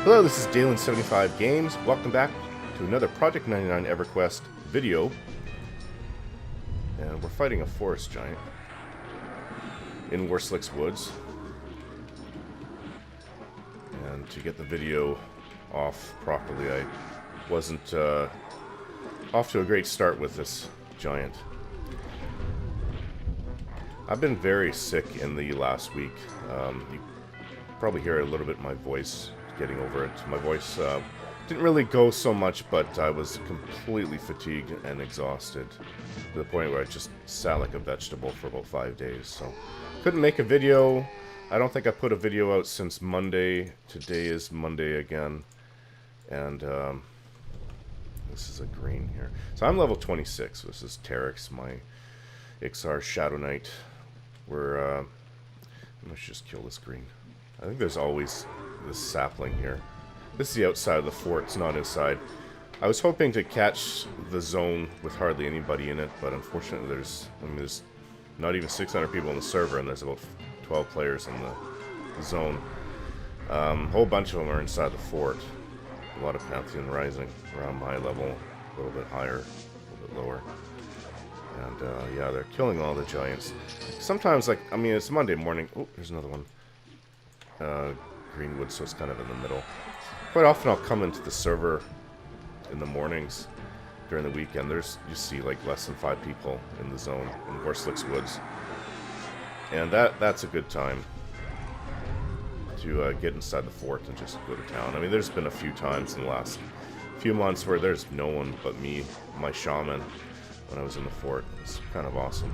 Hello, this is Dalen75 Games. Welcome back to another Project 99 EverQuest video. And we're fighting a forest giant in Warsliks Woods. And to get the video off properly, I wasn't off to a great start with this giant. I've been very sick in the last week. You probably hear a little bit my voice getting over it. My voice didn't really go so much, but I was completely fatigued and exhausted to the point where I just sat like a vegetable for about 5 days. So couldn't make a video. I don't think I put a video out since Monday. Today is Monday again. And this is a green here. So I'm level 26. This is Terex, my Ixar Shadow Knight. Let's just kill this green. I think there's always this sapling here. This is the outside of the fort, it's not inside. I was hoping to catch the zone with hardly anybody in it, but unfortunately there's not even 600 people on the server, and there's about 12 players in the zone. A whole bunch of them are inside the fort. A lot of Pantheon Rising around my level, a little bit higher, a little bit lower. And yeah, they're killing all the giants. Sometimes, like, I mean, it's Monday morning. Oh, there's another one. Greenwood, so it's kind of in the middle. Quite often I'll come into the server in the mornings during the weekend. You see like less than 5 people in the zone in Warsliks Woods. And that's a good time to get inside the fort and just go to town. I mean, there's been a few times in the last few months where there's no one but me, my shaman, when I was in the fort. It's kind of awesome.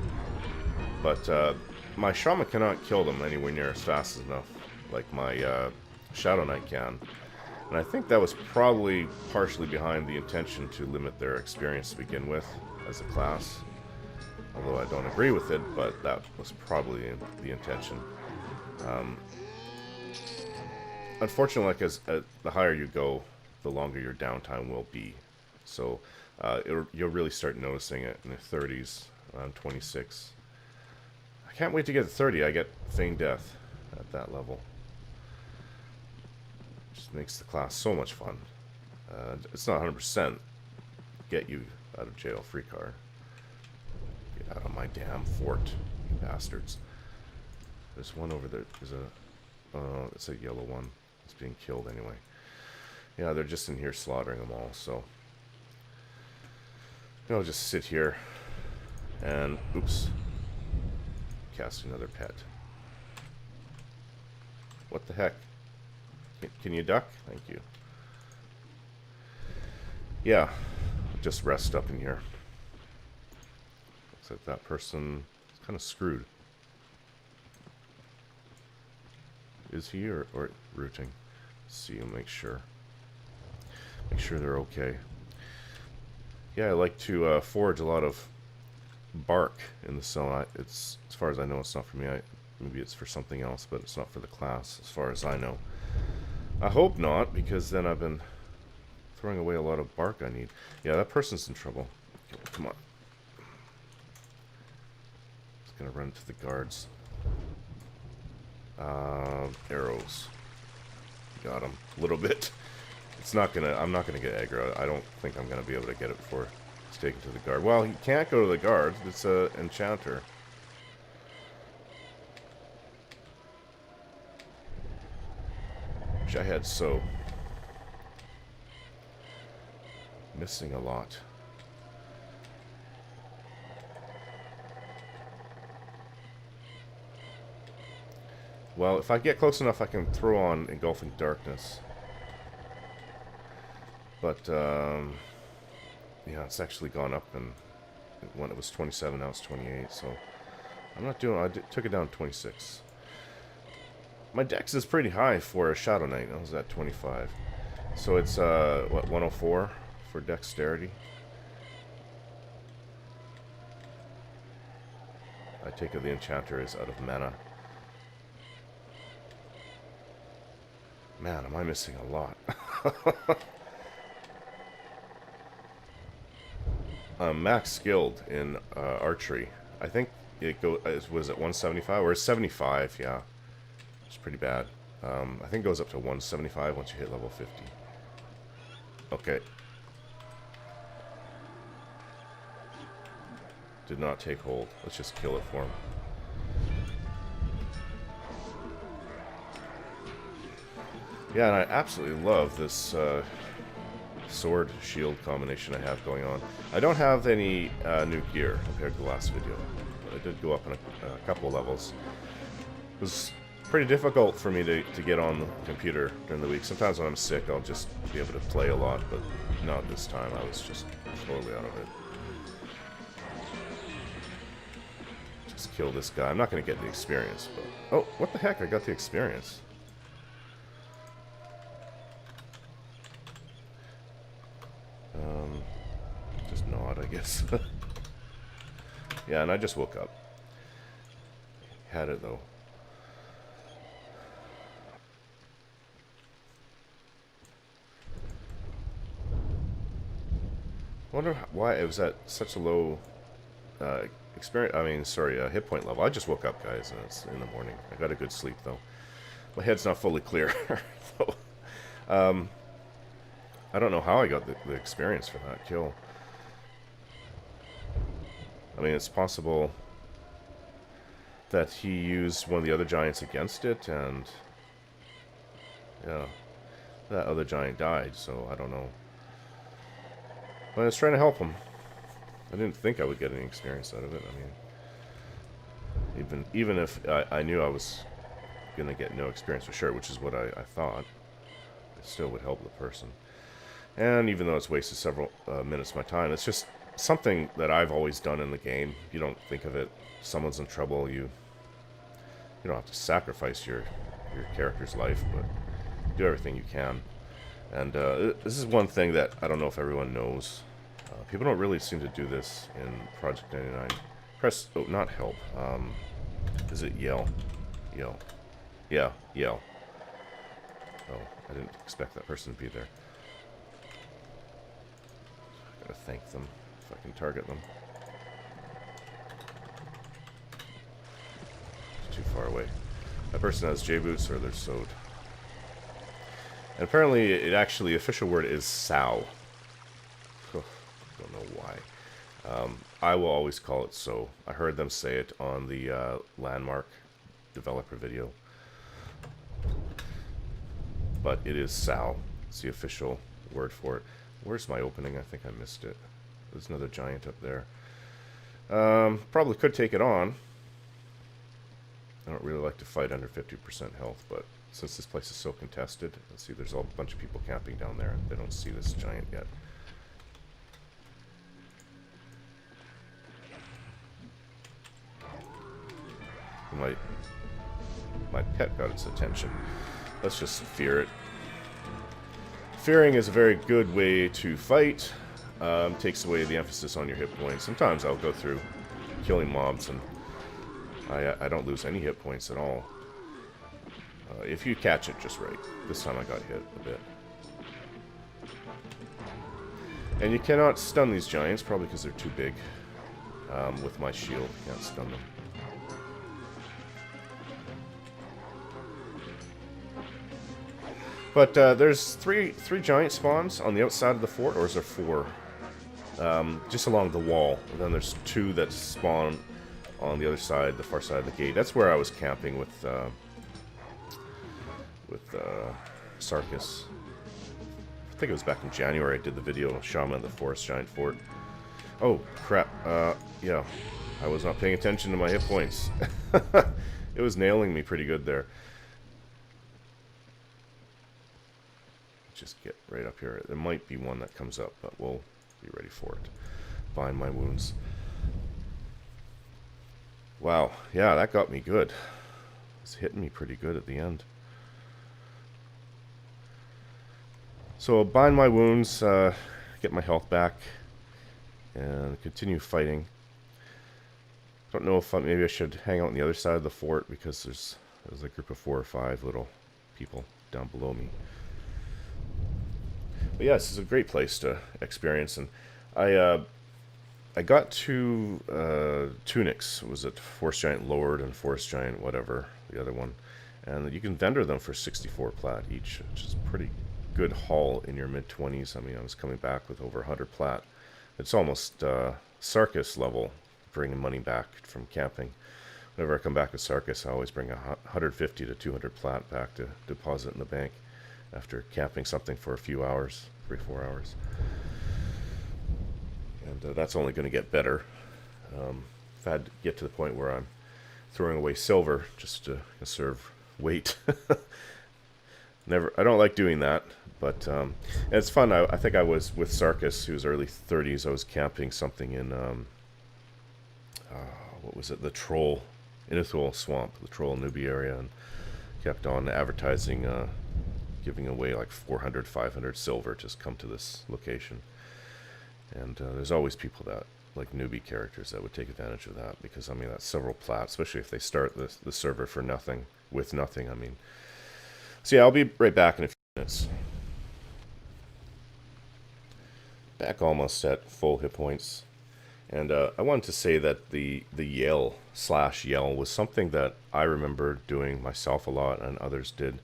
But my shaman cannot kill them anywhere near as fast enough like my Shadow Knight can. And I think that was probably partially behind the intention to limit their experience to begin with as a class. Although I don't agree with it, but that was probably the intention. Unfortunately, like the higher you go, the longer your downtime will be. So you'll really start noticing it in the 30s, around 26. I can't wait to get to 30. I get Feigned Death at that level. Just makes the class so much fun. It's not 100% get you out of jail free card. Get out of my damn fort, you bastards. There's one over there. It's a yellow one. It's being killed anyway. Yeah, they're just in here slaughtering them all, so I'll just sit here and, oops, cast another pet. What the heck? Can you duck? Thank you. Yeah, just rest up in here. Looks like that person is kind of screwed. Is he or rooting? Let's see and make sure. Make sure they're okay. Yeah, I like to forage a lot of bark in the zone. It's, as far as I know, it's not for me. Maybe it's for something else, but it's not for the class, as far as I know. I hope not, because then I've been throwing away a lot of bark I need. Yeah, that person's in trouble. Come on. Just gonna run to the guards. Arrows. Got him. A little bit. I'm not gonna get aggro. I don't think I'm gonna be able to get it before it's taken to the guard. Well, he can't go to the guard. It's an enchanter. Wish I had so. Missing a lot. Well, if I get close enough, I can throw on Engulfing Darkness. But, yeah, it's actually gone up, and when it was 27, now it's 28, so I'm not doing, took it down to 26. My dex is pretty high for a Shadow Knight. I was at 25. So it's, what, 104 for dexterity? I take it the enchanter is out of mana. Man, am I missing a lot. I'm max skilled in archery. I think it was at 175 or 75, yeah. It's pretty bad. I think it goes up to 175 once you hit level 50. Okay. Did not take hold. Let's just kill it for him. Yeah, and I absolutely love this sword shield combination I have going on. I don't have any new gear compared to the last video, but I did go up in a couple levels. It was pretty difficult for me to get on the computer during the week. Sometimes when I'm sick, I'll just be able to play a lot, but not this time. I was just totally out of it. Just kill this guy. I'm not going to get the experience, but... Oh, what the heck? I got the experience. Just nod, I guess. Yeah, and I just woke up. Had it, though. Wonder why it was at such a low experience. I mean, sorry, hit point level. I just woke up, guys, and it's in the morning. I got a good sleep though. My head's not fully clear. So, I don't know how I got the experience for that kill. I mean, it's possible that he used one of the other giants against it, and yeah, that other giant died. So I don't know. But I was trying to help him. I didn't think I would get any experience out of it. I mean, even if I knew I was going to get no experience for sure, which is what I thought, it still would help the person. And even though it's wasted several minutes of my time, it's just something that I've always done in the game. You don't think of it. Someone's in trouble. You don't have to sacrifice your character's life, but do everything you can. And this is one thing that I don't know if everyone knows. People don't really seem to do this in Project 99. Press, oh, not help. Is it yell? Yell. Yeah, yell. Oh, I didn't expect that person to be there. I gotta thank them if I can target them. It's too far away. That person has J-boots or they're sewed. And apparently, it actually, official word is sow. Don't know why. I will always call it so. I heard them say it on the Landmark developer video. But it is sow. It's the official word for it. Where's my opening? I think I missed it. There's another giant up there. Probably could take it on. I don't really like to fight under 50% health, but since this place is so contested, let's see, there's a bunch of people camping down there, and they don't see this giant yet. My pet got its attention. Let's just fear it. Fearing is a very good way to fight. Takes away the emphasis on your hit points. Sometimes I'll go through killing mobs, and I don't lose any hit points at all. If you catch it just right. This time I got hit a bit. And you cannot stun these giants, probably because they're too big. With my shield, you can't stun them. But there's three giant spawns on the outside of the fort, or is there four? Just along the wall. And then there's two that spawn on the other side, the far side of the gate. That's where I was camping with Sarkis. I think it was back in January I did the video, Shaman of the Forest Giant Fort. Oh, crap. Yeah. I was not paying attention to my hit points. It was nailing me pretty good there. Just get right up here. There might be one that comes up, but we'll be ready for it. Bind my wounds. Wow. Yeah, that got me good. It's hitting me pretty good at the end. So I'll bind my wounds, get my health back, and continue fighting. Don't know if maybe I should hang out on the other side of the fort because there's a group of 4 or 5 little people down below me. But yeah, this is a great place to experience, and I got 2 tunics. Was it Forest Giant Lord and Forest Giant whatever, the other one. And you can vendor them for 64 plat each, which is pretty good haul in your mid-20s. I mean, I was coming back with over 100 plat. It's almost circus level, bringing money back from camping. Whenever I come back with circus, I always bring 150 to 200 plat back to deposit in the bank after camping something for a few hours, 3-4 hours. And that's only going to get better. If I had to get to the point where I'm throwing away silver just to conserve weight. I don't like doing that, but it's fun. I think I was with Sarkis, who's early 30s. I was camping something in what was it? The Troll, Inithul Swamp, the Troll Newbie area, and kept on advertising, giving away like 400, 500 silver. Just come to this location, and there's always people that like newbie characters that would take advantage of that, because I mean that's several plat, especially if they start the server for nothing with nothing. I mean. So yeah, I'll be right back in a few minutes. Back almost at full hit points. And I wanted to say that the yell /yell was something that I remember doing myself a lot, and others did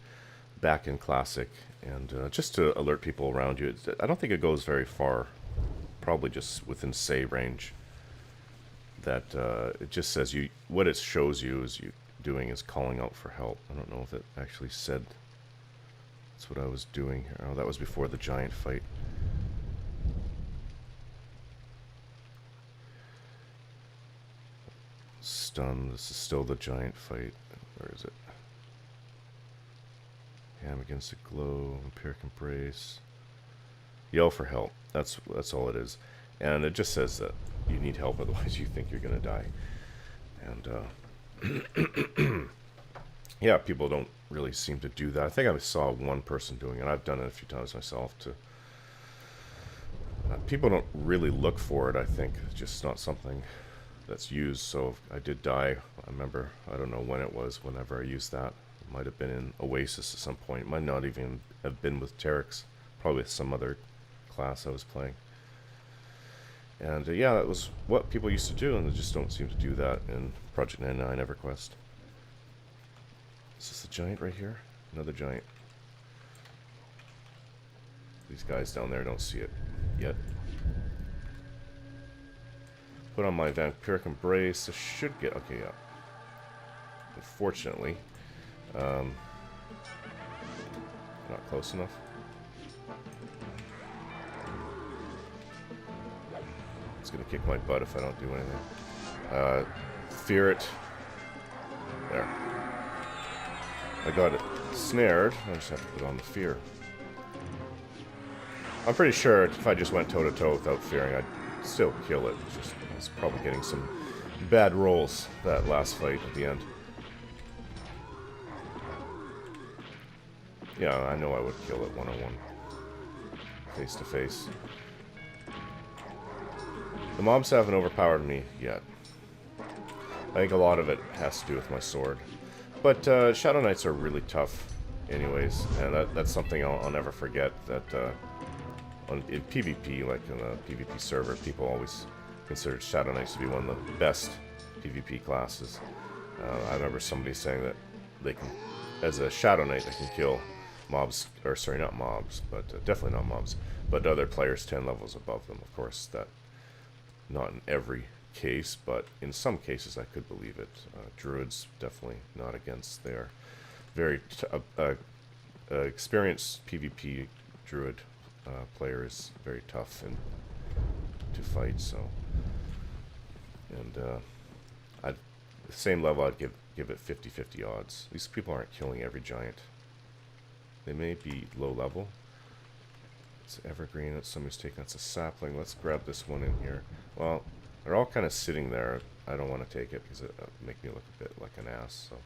back in Classic. And just to alert people around you, I don't think it goes very far. Probably just within say range. That it just says what it shows you is doing is calling out for help. I don't know if it actually said. That's what I was doing here. Oh, that was before the giant fight. Stun. This is still the giant fight. Where is it? Ham against the glow. Empiric embrace. Yell for help. That's all it is. And it just says that you need help, otherwise you think you're gonna die. And yeah, people don't really seem to do that. I think I saw one person doing it. I've done it a few times myself. People don't really look for it, I think. It's just not something that's used. So I did die. I remember, I don't know when it was, whenever I used that. It might have been in Oasis at some point. It might not even have been with Terex. Probably with some other class I was playing. And yeah, that was what people used to do, and they just don't seem to do that in Project 99 EverQuest. Is this a giant right here? Another giant. These guys down there don't see it yet. Put on my Vampiric Embrace. This should get... Okay, yeah. Unfortunately. Not close enough. It's going to kick my butt if I don't do anything. Fear it. There. I got it snared. I just have to put on the fear. I'm pretty sure if I just went toe-to-toe without fearing, I'd still kill it. It's just, I was probably getting some bad rolls that last fight at the end. Yeah, I know I would kill it one-on-one. Face-to-face. The mobs haven't overpowered me yet. I think a lot of it has to do with my sword. But Shadow Knights are really tough anyways, and that's something I'll never forget, that in PvP, like in a PvP server, people always consider Shadow Knights to be one of the best PvP classes. I remember somebody saying that they can, as a Shadow Knight, they can kill mobs, or sorry, not mobs, but definitely not mobs, but other players 10 levels above them. Of course, that not in every case, but in some cases I could believe it. Druids definitely not against. They're very experienced PvP druid player is very tough and to fight. So, and I'd the same level I'd give it 50-50 odds. These people aren't killing every giant. They may be low level. It's evergreen. That's somebody's taking. That's a sapling. Let's grab this one in here. Well, they're all kind of sitting there. I don't want to take it because it make me look a bit like an ass. So,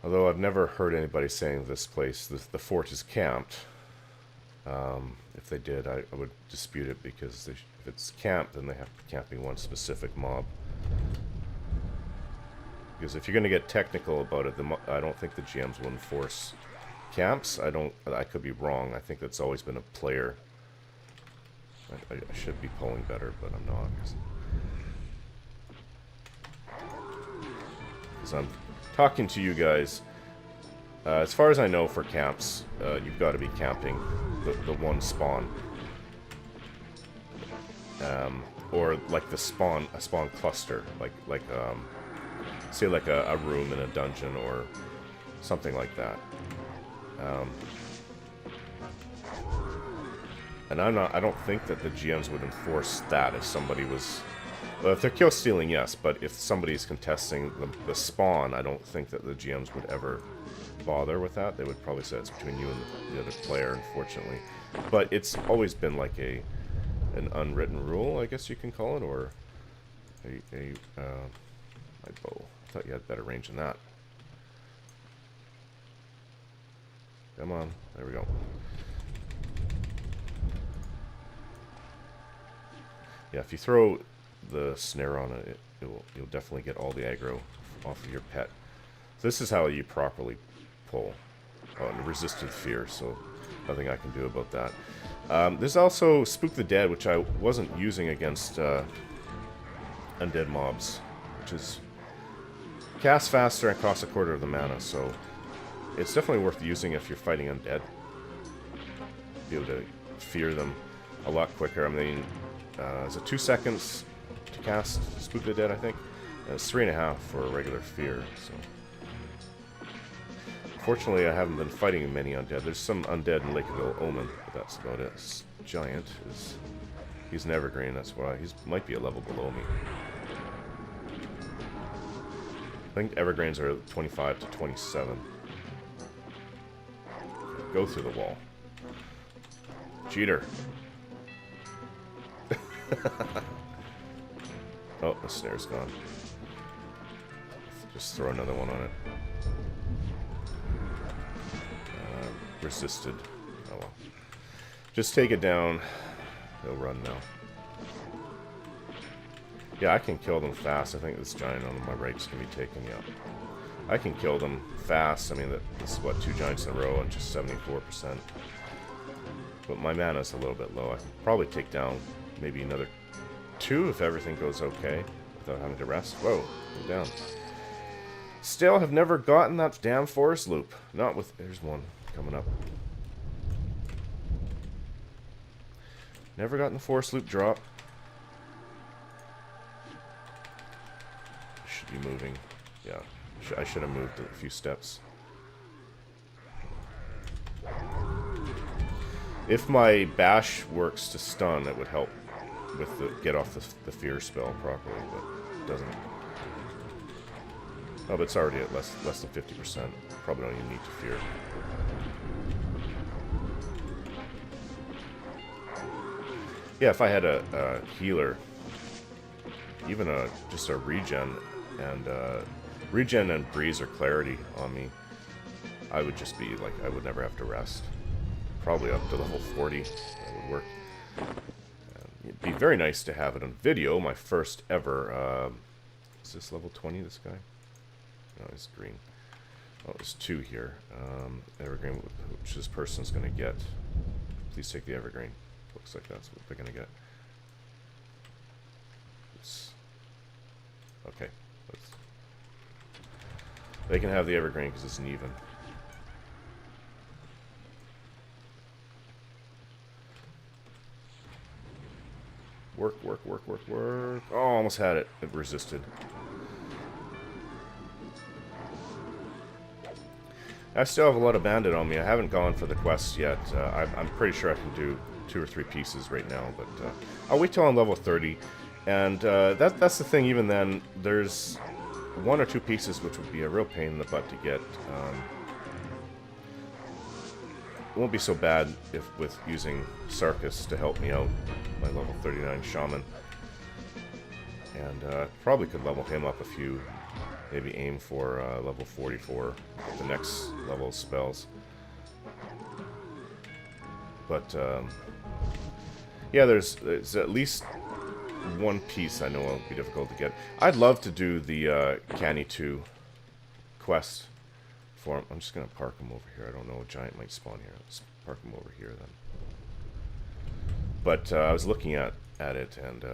although I've never heard anybody saying this place, the fort is camped. If they did, I would dispute it, because if it's camped, then they have to be camping one specific mob. Because if you're going to get technical about it, I don't think the GMs will enforce camps. I could be wrong. I think that's always been a player. I should be pulling better, but I'm not. Because I'm talking to you guys, as far as I know for camps, you've got to be camping the one spawn. Or like a spawn cluster, like say like a room in a dungeon or something like that. And I don't think that the GMs would enforce that if somebody was, well, if they're kill stealing, yes, but if somebody's contesting the spawn, I don't think that the GMs would ever bother with that. They would probably say it's between you and the other player, unfortunately. But it's always been like an unwritten rule, I guess you can call it, or my bow. I thought you had better range than that. Come on, there we go. Yeah, if you throw the snare on it, you'll definitely get all the aggro off of your pet. This is how you properly pull. Oh, and resisted fear, so nothing I can do about that. There's also Spook the Dead, which I wasn't using against undead mobs, which is cast faster and costs a quarter of the mana, so it's definitely worth using if you're fighting undead. Be able to fear them a lot quicker. I mean, is it 2 seconds to cast Spook the Dead, I think? And it's 3.5 for a regular fear, so... Fortunately, I haven't been fighting many undead. There's some undead in Lakeville Omen, but that's about it. This giant he's an evergreen, that's why. He might be a level below me. I think evergreens are 25 to 27. Go through the wall. Cheater. Oh, the snare's gone. Just throw another one on it. Resisted. Oh well. Just take it down. They'll run now. Yeah, I can kill them fast. I think this giant on my right is going to be taking me out. I can kill them fast. I mean, this is what, 2 giants in a row and just 74%. But my mana is a little bit low. I can probably take down maybe another 2 if everything goes okay without having to rest. Whoa, go down. Still have never gotten that damn forest loop. Not with... There's one coming up. Never gotten the forest loop drop. Should be moving. Yeah, I should have moved a few steps. If my bash works to stun, it would help with the get off the fear spell properly, but it doesn't. Oh, but it's already at less than 50%. Probably don't even need to fear. Yeah, if I had a healer, even just a regen and breeze or clarity on me, I would just be like, I would never have to rest. Probably up to level 40, that would work. It'd be very nice to have it on video. My first ever. Is this level 20? This guy? No, he's green. Oh, there's 2 here. Evergreen, which this person's going to get. Please take the evergreen. Looks like that's what they're going to get. Oops. Okay. They can have the evergreen because it's an even. Work, work, work, work, work. Oh, almost had it. It resisted. I still have a lot of bandit on me. I haven't gone for the quest yet. I'm pretty sure I can do 2 or 3 pieces right now, but I'll wait till I'm level 30. And that's the thing, even then, there's 1 or 2 pieces which would be a real pain in the butt to get. It won't be so bad if with using Sarkis to help me out, my level 39 shaman. And probably could level him up a few, maybe aim for level 44, the next level of spells. But yeah, there's at least 1 piece I know will be difficult to get. I'd love to do the Canny 2 quest for him. I'm just going to park him over here. I don't know, a giant might spawn here. Let's park him over here then. But I was looking at it, and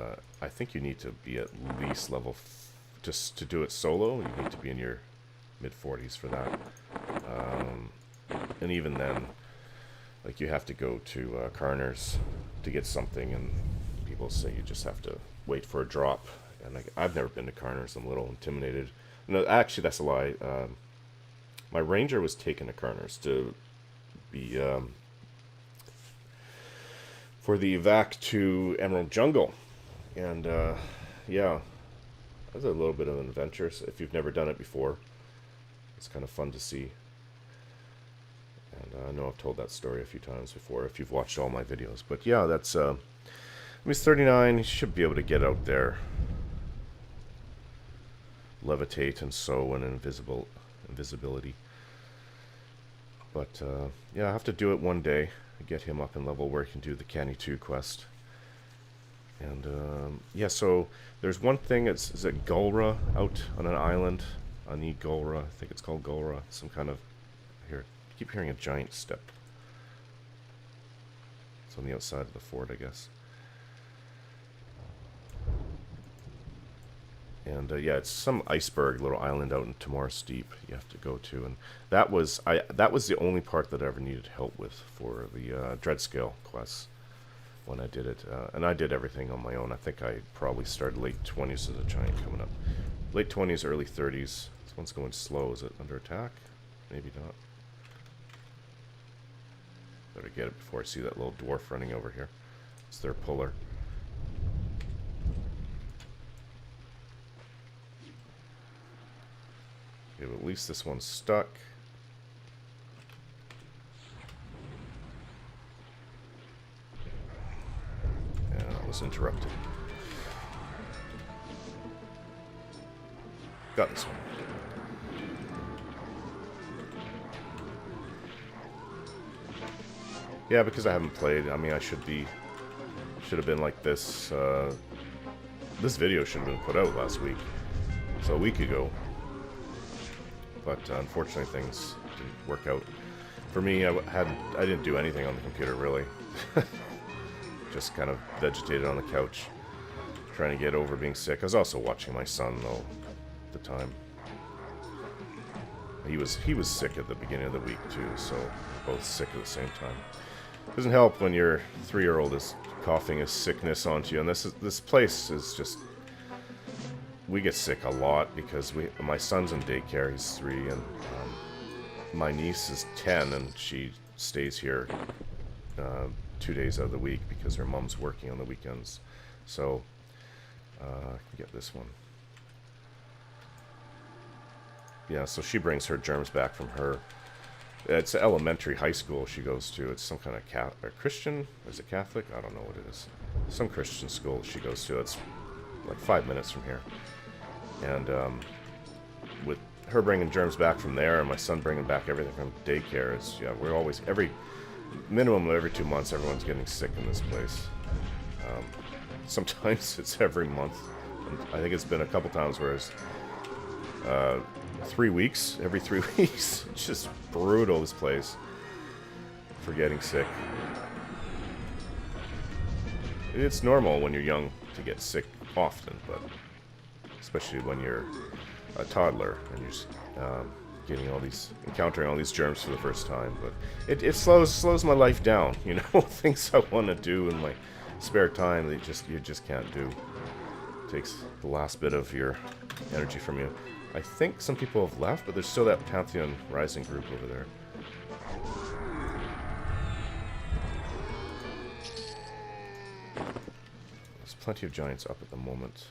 I think you need to be at least level... just to do it solo, you need to be in your mid-40s for that. And even then, like, you have to go to Carner's to get something, and people say you just have to wait for a drop. And I've never been to Carner's. I'm a little intimidated. No, actually, that's a lie. My Ranger was taken to Carner's to be for the evac to Emerald Jungle, and yeah, it was a little bit of an adventure. So if you've never done it before, it's kind of fun to see. And I know I've told that story a few times before if you've watched all my videos. But yeah, that's I mean, he's 39. He should be able to get out there, levitate and sew and invisibility. But yeah, I have to do it one day. Get him up in level where he can do the Canny 2 quest. And yeah, so there's one thing. Is it Gulra out on an island? I need Gulra. I think it's called Gulra. Some kind of here. I keep hearing a giant step. It's on the outside of the fort, I guess. And yeah, it's some iceberg little island out in Tomorrow's Deep you have to go to, and that was the only part that I ever needed help with for the Dreadscale quests when I did it, and I did everything on my own. I think I probably started late 20s as a giant coming up, late 20s, early 30s. This one's going slow. Is it under attack? Maybe not. Better get it before I see that little dwarf running over here. It's their puller. Okay, but at least this one's stuck. Yeah, that was interrupted. Got this one. Yeah, because I haven't played. I mean, should have been like this. This video should have been put out last week, so a week ago. But unfortunately, things didn't work out for me. I didn't do anything on the computer really. Just kind of vegetated on the couch, trying to get over being sick. I was also watching my son though at the time. He was sick at the beginning of the week too, so both sick at the same time. Doesn't help when your 3-year-old is coughing his sickness onto you, and this place is just. We get sick a lot because my son's in daycare. He's 3, and my niece is 10, and she stays here 2 days out of the week because her mom's working on the weekends. So I can get this one. Yeah, so she brings her germs back from her. It's an elementary high school she goes to. It's some kind of Christian. Is it Catholic? I don't know what it is. Some Christian school she goes to. It's like 5 minutes from here. And with her bringing germs back from there, and my son bringing back everything from daycare, we're always minimum every 2 months, everyone's getting sick in this place. Sometimes it's every month. And I think it's been a couple times where it's 3 weeks, every 3 weeks. It's just brutal, this place, for getting sick. It's normal when you're young to get sick often, but especially when you're a toddler and you're encountering all these germs for the first time. But it slows my life down, you know. Things I want to do in my spare time that you just can't do. It takes the last bit of your energy from you. I think some people have left, but there's still that Pantheon Rising group over there. There's plenty of giants up at the moment.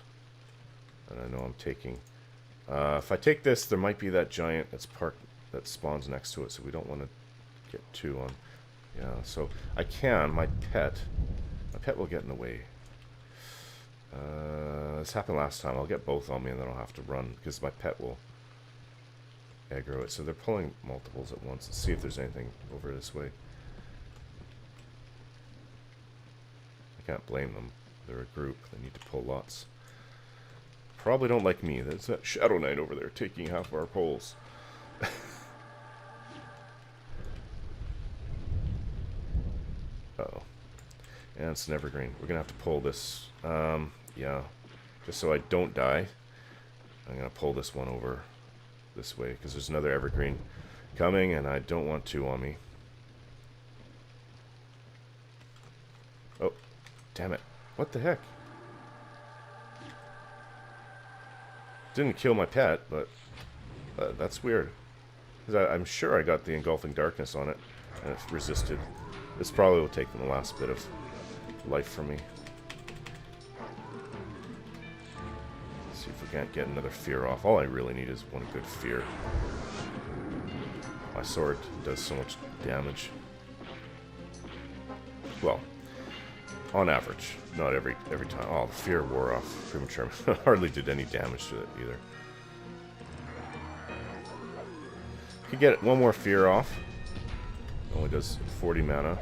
And I know I'm taking. If I take this, there might be that giant that's parked that spawns next to it, so we don't want to get too on. Yeah, so I can. My pet will get in the way. This happened last time. I'll get both on me, and then I'll have to run because my pet will aggro it. So they're pulling multiples at once. Let's see if there's anything over this way. I can't blame them. They're a group. They need to pull lots. Probably don't like me. There's that Shadow Knight over there taking half of our poles. Uh-oh. And it's an evergreen. We're going to have to pull this. Yeah. Just so I don't die. I'm going to pull this one over. this way, because there's another evergreen coming, and I don't want two on me. Oh, damn it. What the heck? Didn't kill my pet, but that's weird. Because I'm sure I got the engulfing darkness on it, and it resisted. This probably will take the last bit of life from me. Let's see if we can't get another fear off. All I really need is one good fear. My sword does so much damage. Well, on average, not every time. Oh, the fear wore off prematurely. Hardly did any damage to it either. Could get one more fear off. Only does 40 mana.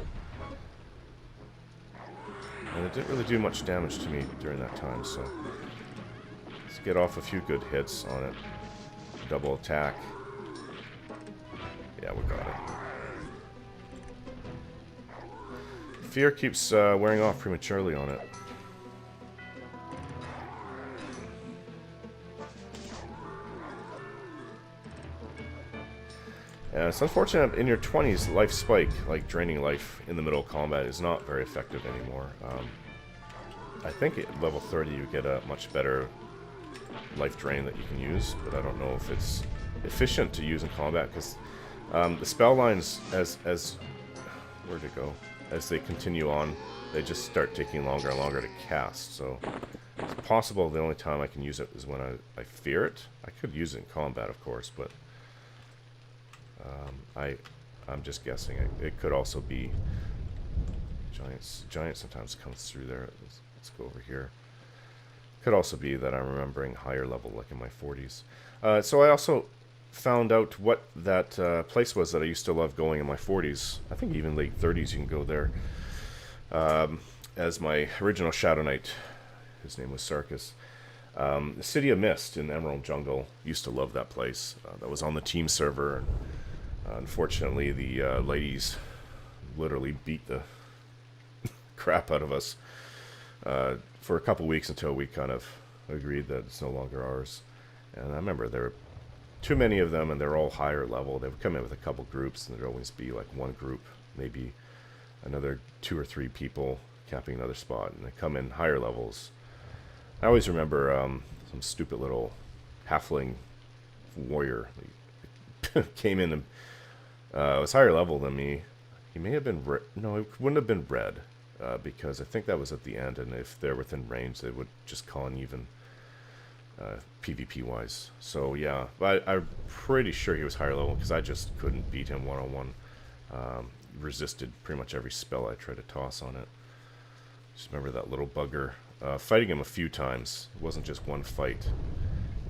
And it didn't really do much damage to me during that time, so let's get off a few good hits on it. Double attack. Yeah, we got it. Fear keeps wearing off prematurely on it. It's unfortunate in your 20s, life spike, like draining life in the middle of combat, is not very effective anymore. I think at level 30 you get a much better life drain that you can use, but I don't know if it's efficient to use in combat, because the spell lines, where'd it go? As they continue on, they just start taking longer and longer to cast, so it's possible the only time I can use it is when I fear it. I could use it in combat, of course, but I'm just guessing. It could also be Giant sometimes comes through there. Let's go over here. Could also be that I'm remembering higher level, like in my 40s. So I also found out what that place was that I used to love going in my 40s. I think even late 30s you can go there. As my original Shadow Knight, his name was Sarkis. The City of Mist in Emerald Jungle, used to love that place. That was on the team server. And, unfortunately, the ladies literally beat the crap out of us for a couple weeks until we kind of agreed that it's no longer ours. And I remember there were too many of them, and they're all higher level. They would come in with a couple groups, and there'd always be like one group, maybe another 2 or 3 people camping another spot, and they come in higher levels. I always remember some stupid little halfling warrior came in and was higher level than me. He may have been no, it wouldn't have been red, because I think that was at the end, and if they're within range, they would just call an even PvP wise. So yeah, but I'm pretty sure he was higher level because I just couldn't beat him one-on-one. Resisted pretty much every spell I tried to toss on it. Just remember that little bugger. Fighting him a few times. It wasn't just one fight.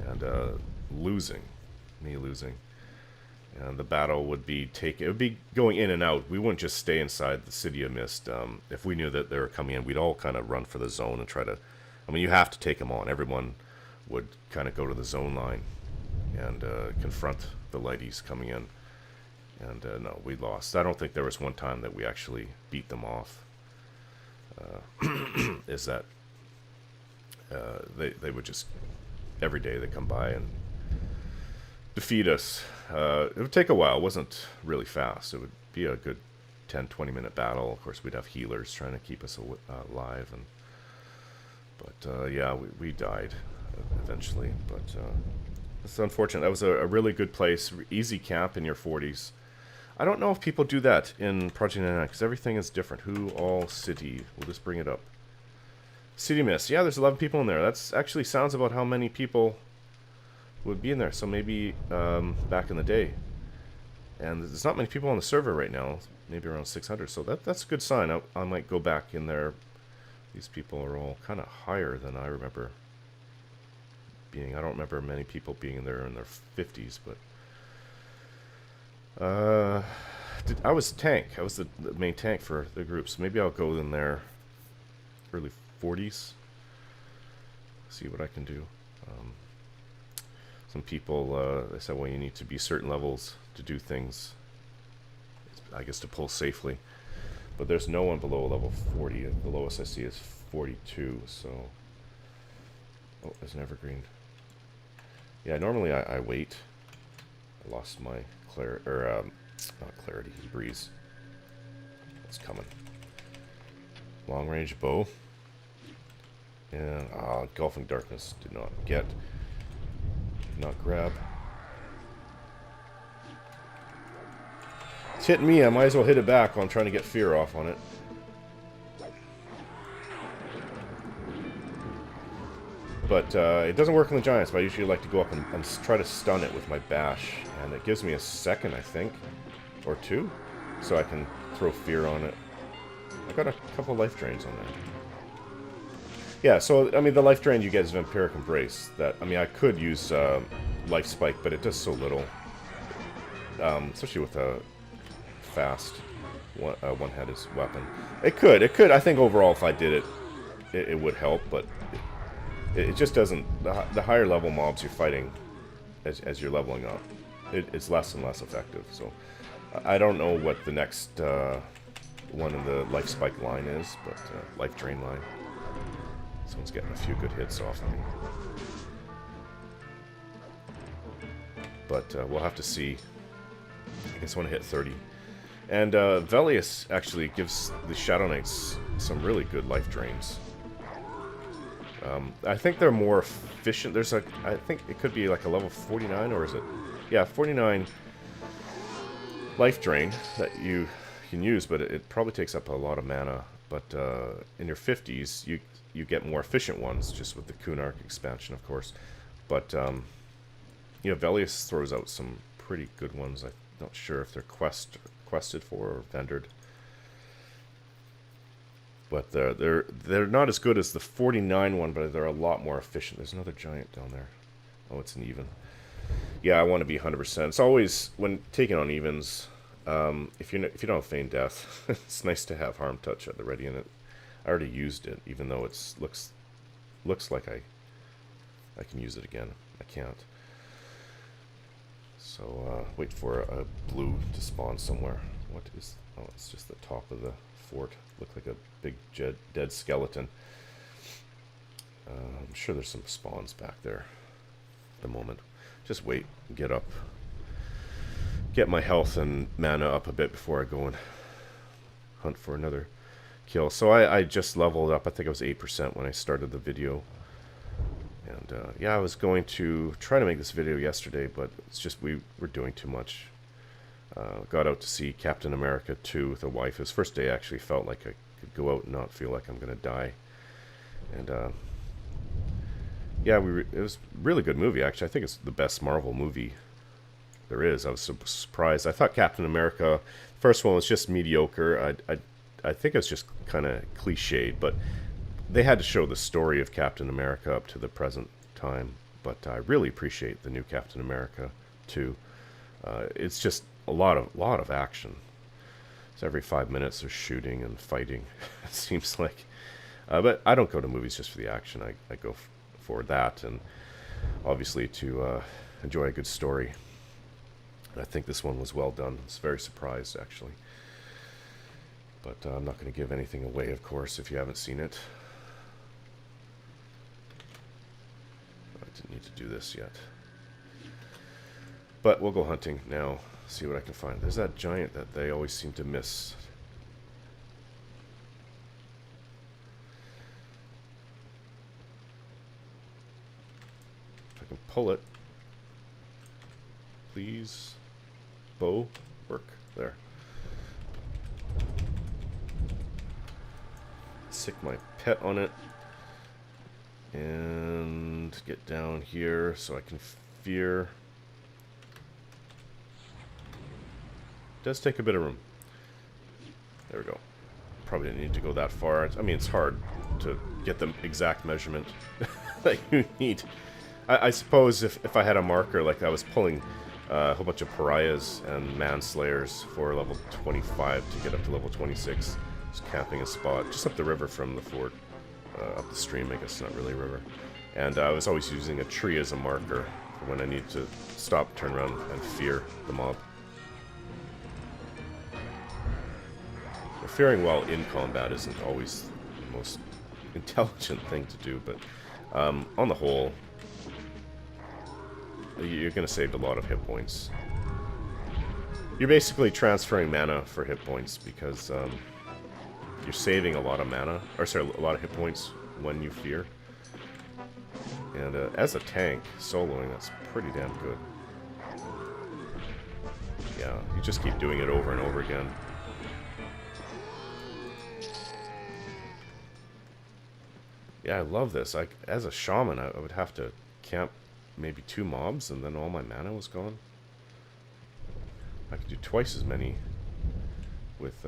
And losing. And the battle would be it would be going in and out. We wouldn't just stay inside the City of Mist. If we knew that they were coming in, we'd all kind of run for the zone and try to... I mean, you have to take them on. Everyone would kind of go to the zone line and confront the ladies coming in. And no, we lost. I don't think there was one time that we actually beat them off. Is that they would just... Every day they come by and defeat us. It would take a while. It wasn't really fast. It would be a good 10-20 minute battle. Of course, we'd have healers trying to keep us alive. But yeah, we died eventually. But it's unfortunate. That was a really good place. Easy camp in your 40s. I don't know if people do that in Project 99, because everything is different. Who all city? We'll just bring it up. City Mist. Yeah, there's 11 people in there. That's actually sounds about how many people would be in there. So maybe back in the day. And there's not many people on the server right now. Maybe around 600. So that's a good sign. I might go back in there. These people are all kind of higher than I remember being. I don't remember many people being in there in their 50s, but... I was tank. I was the main tank for the group, so maybe I'll go in there early 40s. See what I can do. Some people, they said, well, you need to be certain levels to do things. I guess to pull safely. But there's no one below level 40. The lowest I see is 42, so... Oh, there's an evergreen. Yeah, normally I wait Lost my not clarity, breeze. It's coming. Long range bow. And Engulfing Darkness did not get. Did not grab. It's hitting me. I might as well hit it back while I'm trying to get fear off on it. But it doesn't work on the giants, but I usually like to go up and try to stun it with my bash. And it gives me a second, I think, or two, so I can throw fear on it. I got a couple of life drains on there. Yeah, so, I mean, the life drain you get is Vampiric Embrace. That, I mean, I could use Life Spike, but it does so little. Especially with a fast one-handed weapon. It could. I think overall, if I did it, it would help, but it just doesn't. The higher level mobs you're fighting as you're leveling up, it's less and less effective. So I don't know what the next one in the Life Spike line is, but Life Drain line. Someone's getting a few good hits off of me. But we'll have to see. I guess I want to hit 30. And Velius actually gives the Shadow Knights some really good life drains. I think they're more efficient. There's a, I think it could be like a level 49, or is it? Yeah, 49 life drain that you can use, but it probably takes up a lot of mana. But in your 50s, you get more efficient ones, just with the Kunark expansion, of course. But you know, Velius throws out some pretty good ones. I'm not sure if they're quested for or vendored. But they're not as good as the 49 one, but they're a lot more efficient. There's another giant down there. Oh, it's an even. Yeah, I want to be 100%. It's always, when taking on evens, if you don't have Feign Death, it's nice to have Harm Touch at the ready in it. I already used it, even though it looks like I can use it again. I can't. So wait for a blue to spawn somewhere. What is? Oh, it's just the top of the fort. Looked like a big dead skeleton. I'm sure there's some spawns back there at the moment. Just wait, get up, get my health and mana up a bit before I go and hunt for another kill. So I just leveled up. I think it was 8% when I started the video. And yeah, I was going to try to make this video yesterday, but it's just we were doing too much. Got out to see Captain America 2 with a wife. His first day actually felt like I could go out and not feel like I'm going to die. And yeah, it was a really good movie, actually. I think it's the best Marvel movie there is. I was so surprised. I thought Captain America, first one was just mediocre. I think it's just kind of cliched, but they had to show the story of Captain America up to the present time. But I really appreciate the new Captain America 2. It's just a lot of action. So every 5 minutes there's shooting and fighting. It seems like. But I don't go to movies just for the action. I go for that, and obviously to enjoy a good story. And I think this one was well done. I was very surprised, actually. But I'm not going to give anything away, of course, if you haven't seen it. I didn't need to do this yet. But we'll go hunting now, see what I can find. There's that giant that they always seem to miss. If I can pull it. Please. Bow. Work. There. Sick my pet on it. And get down here so I can fear. Does take a bit of room. There we go. Probably didn't need to go that far. I mean, it's hard to get the exact measurement that you need. I suppose if I had a marker, like I was pulling a whole bunch of pariahs and manslayers for level 25 to get up to level 26. Just camping a spot just up the river from the fort. Up the stream, I guess, not really a river. And I was always using a tree as a marker for when I need to stop, turn around, and fear the mob. Fearing while in combat isn't always the most intelligent thing to do, but on the whole, you're going to save a lot of hit points You're basically transferring mana for hit points because you're saving a lot of mana, or sorry, a lot of hit points when you fear. And as a tank, soloing, that's pretty damn good. Yeah, you just keep doing it over and over again. Yeah, I love this. As a shaman, I would have to camp maybe 2 mobs, and then all my mana was gone. I could do twice as many with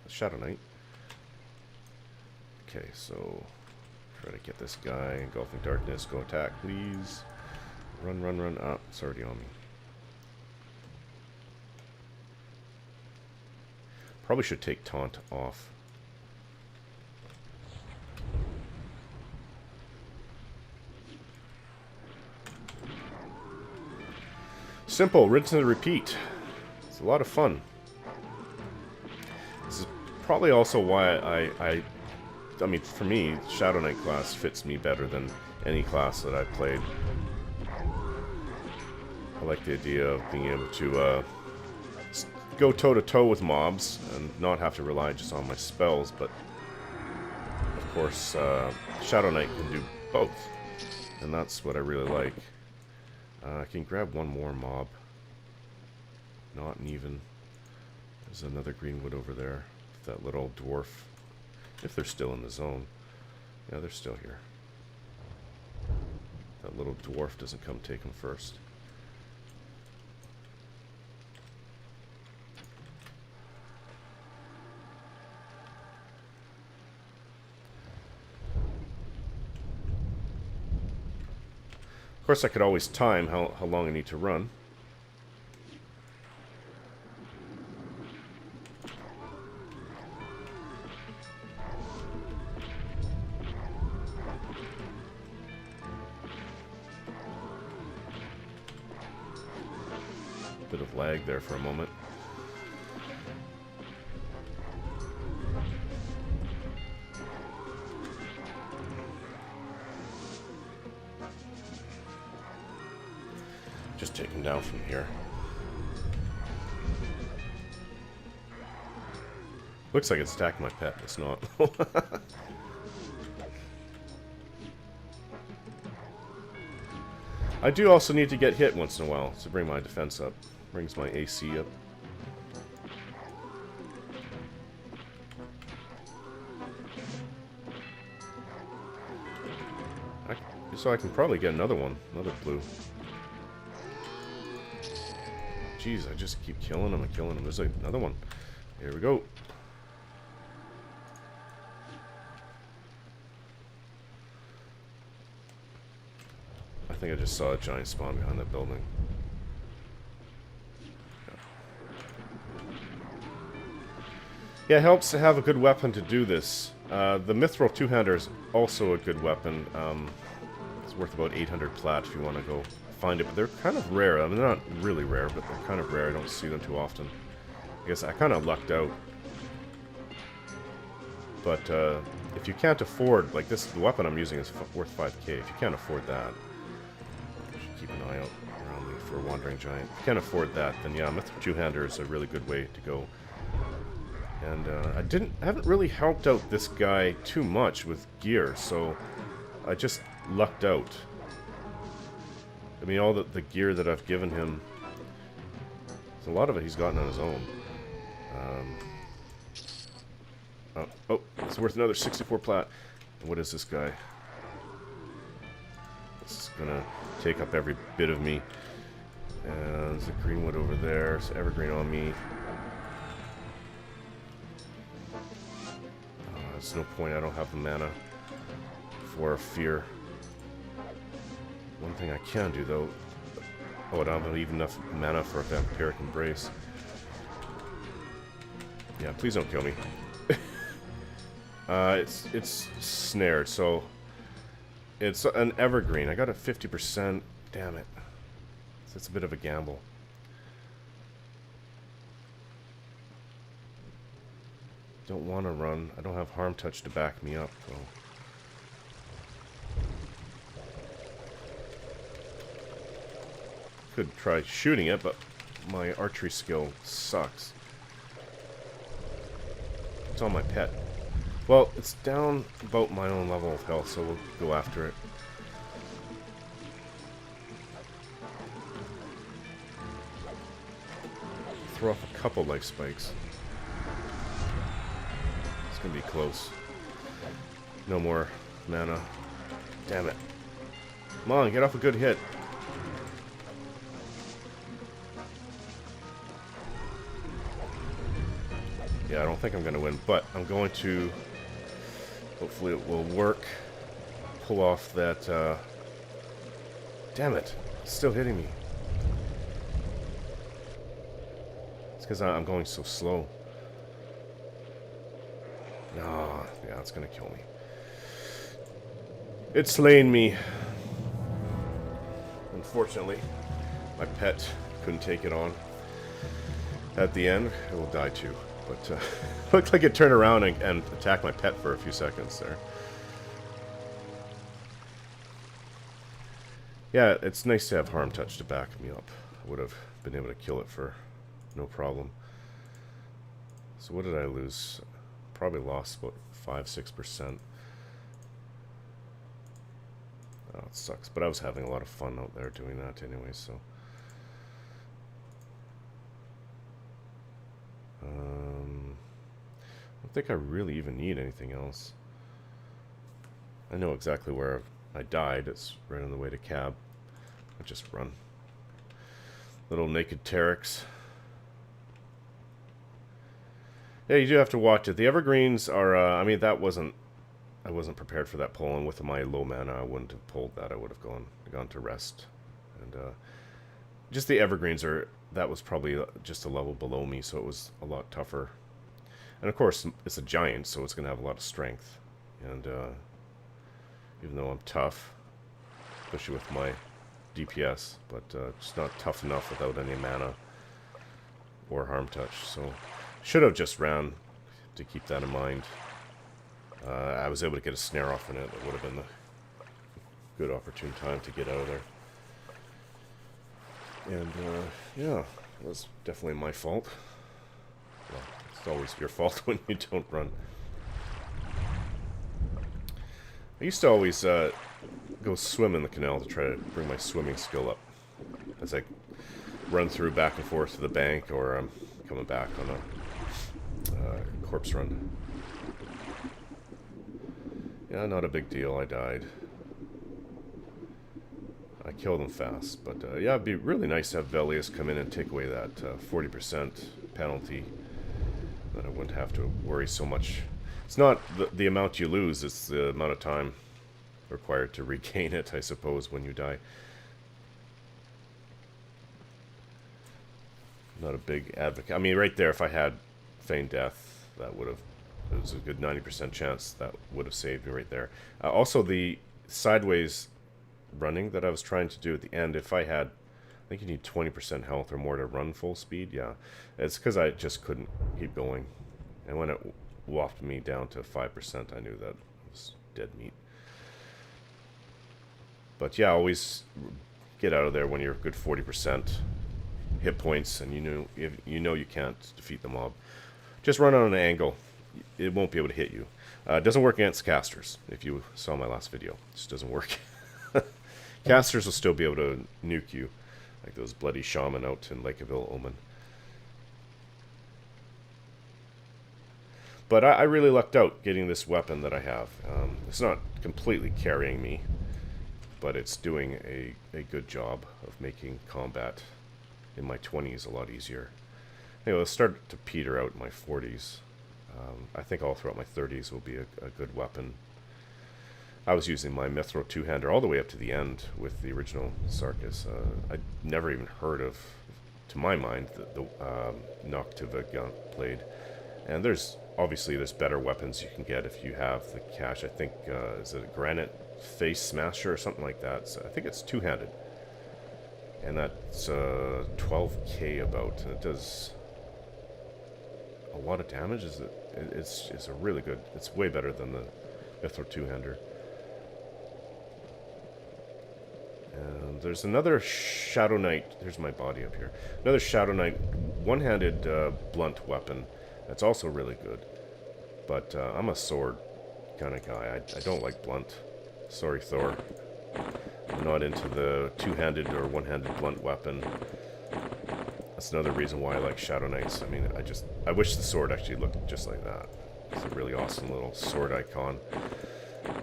Shadow Knight. Okay, so try to get this guy. Engulfing Darkness, go attack, please. Run, run, run. Ah, it's already on me. Probably should take Taunt off. Simple, rinse and repeat. It's a lot of fun. This is probably also why I mean, for me, Shadow Knight class fits me better than any class that I've played. I like the idea of being able to go toe-to-toe with mobs and not have to rely just on my spells, but of course, Shadow Knight can do both, and that's what I really like. I can grab one more mob. Not an even. There's another greenwood over there. That little dwarf. If they're still in the zone. Yeah, they're still here. That little dwarf doesn't come take them first. Of course, I could always time how long I need to run. Bit of lag there for a moment. Just take him down from here. Looks like it's attacking my pet. It's not. I do also need to get hit once in a while to bring my defense up. Brings my AC up. So I can probably get another one. Another blue. Jeez, I just keep killing him and killing him. There's like another one. Here we go. I think I just saw a giant spawn behind that building. Yeah, it helps to have a good weapon to do this. The Mithril two-hander is also a good weapon. It's worth about 800 plat if you want to go find it, but they're kind of rare. I mean, they're not really rare, but they're kind of rare. I don't see them too often. I guess I kind of lucked out. But if you can't afford, like this, the weapon I'm using is worth 5k. If you can't afford that, you should keep an eye out around me for a wandering giant. If you can't afford that, then yeah, Mithril two-hander is a really good way to go. And I haven't really helped out this guy too much with gear, so I just lucked out. I mean, all the gear that I've given him, a lot of it he's gotten on his own. Oh, it's worth another 64 plat. What is this guy? This is gonna take up every bit of me. And there's a greenwood over there. There's evergreen on me. There's no point, I don't have the mana for fear. One thing I can do though, oh, I don't have even enough mana for a vampiric embrace. Yeah, please don't kill me. It's snared, so it's an evergreen. I got a 50%. Damn it. So it's a bit of a gamble. Don't want to run. I don't have harm touch to back me up, though. Could try shooting it, but my archery skill sucks. It's on my pet. Well, it's down about my own level of health, so we'll go after it. Throw off a couple life spikes. It's gonna be close. No more mana. Damn it. Come on, get off a good hit. Yeah, I don't think I'm gonna win, but I'm going to... Hopefully it will work. Pull off that... Damn it. It's still hitting me. It's because I'm going so slow. No, yeah, it's gonna kill me. It's slaying me. Unfortunately, my pet couldn't take it on. At the end, it will die too. But looked like it turned around and attacked my pet for a few seconds there. Yeah, it's nice to have Harm Touch to back me up. I would have been able to kill it for no problem. So what did I lose? Probably lost about 5-6%. Oh, it sucks. But I was having a lot of fun out there doing that anyway, so... I don't think I really even need anything else. I know exactly where I died. It's right on the way to Cab. I just run. Little naked Terex. Yeah, you do have to watch it. The evergreens are, I mean, that wasn't... I wasn't prepared for that pull, and with my low mana, I wouldn't have pulled that. I would have gone to rest. And just the evergreens are... That was probably just a level below me, so it was a lot tougher. And of course, it's a giant, so it's going to have a lot of strength. And even though I'm tough, especially with my DPS, but just not tough enough without any mana or Harm Touch. So should have just ran to keep that in mind. I was able to get a snare off in it. It would have been a good opportune time to get out of there. And yeah, it was definitely my fault. Well, it's always your fault when you don't run. I used to always go swim in the canal to try to bring my swimming skill up as I run through back and forth to the bank, or I'm coming back on a corpse run. Yeah, not a big deal. I died. I killed him fast, but yeah, it'd be really nice to have Velius come in and take away that 40% penalty. Then I wouldn't have to worry so much. It's not the amount you lose, it's the amount of time required to regain it, I suppose, when you die. Not a big advocate. I mean, right there, if I had feigned death, that would have... It was a good 90% chance that would have saved me right there. Also, the sideways running that I was trying to do at the end, if I had... I think you need 20% health or more to run full speed, yeah. It's because I just couldn't keep going. And when it wafted me down to 5%, I knew that it was dead meat. But yeah, always get out of there when you're a good 40% hit points and you know you can't defeat the mob. Just run on an angle. It won't be able to hit you. It doesn't work against casters, if you saw my last video. It just doesn't work. Casters will still be able to nuke you, like those bloody shaman out in Lakeaville Omen. But I really lucked out getting this weapon that I have. It's not completely carrying me, but it's doing a good job of making combat in my 20s a lot easier. Anyway, let's start to peter out in my 40s. I think all throughout my 30s will be a good weapon. I was using my Mithro two-hander all the way up to the end with the original Sarkis. I'd never even heard of, to my mind, the Noctiva blade. And obviously there's better weapons you can get if you have the cash. I think, is it a Granite Face Smasher or something like that? So I think it's two-handed. And that's 12k about, and it does a lot of damage. It's a really good, it's way better than the Mithro two-hander. And there's another Shadow Knight. There's my body up here. Another Shadow Knight one-handed blunt weapon. That's also really good. But I'm a sword kind of guy. I don't like blunt. Sorry, Thor. I'm not into the two-handed or one-handed blunt weapon. That's another reason why I like Shadow Knights. I mean, I wish the sword actually looked just like that. It's a really awesome little sword icon.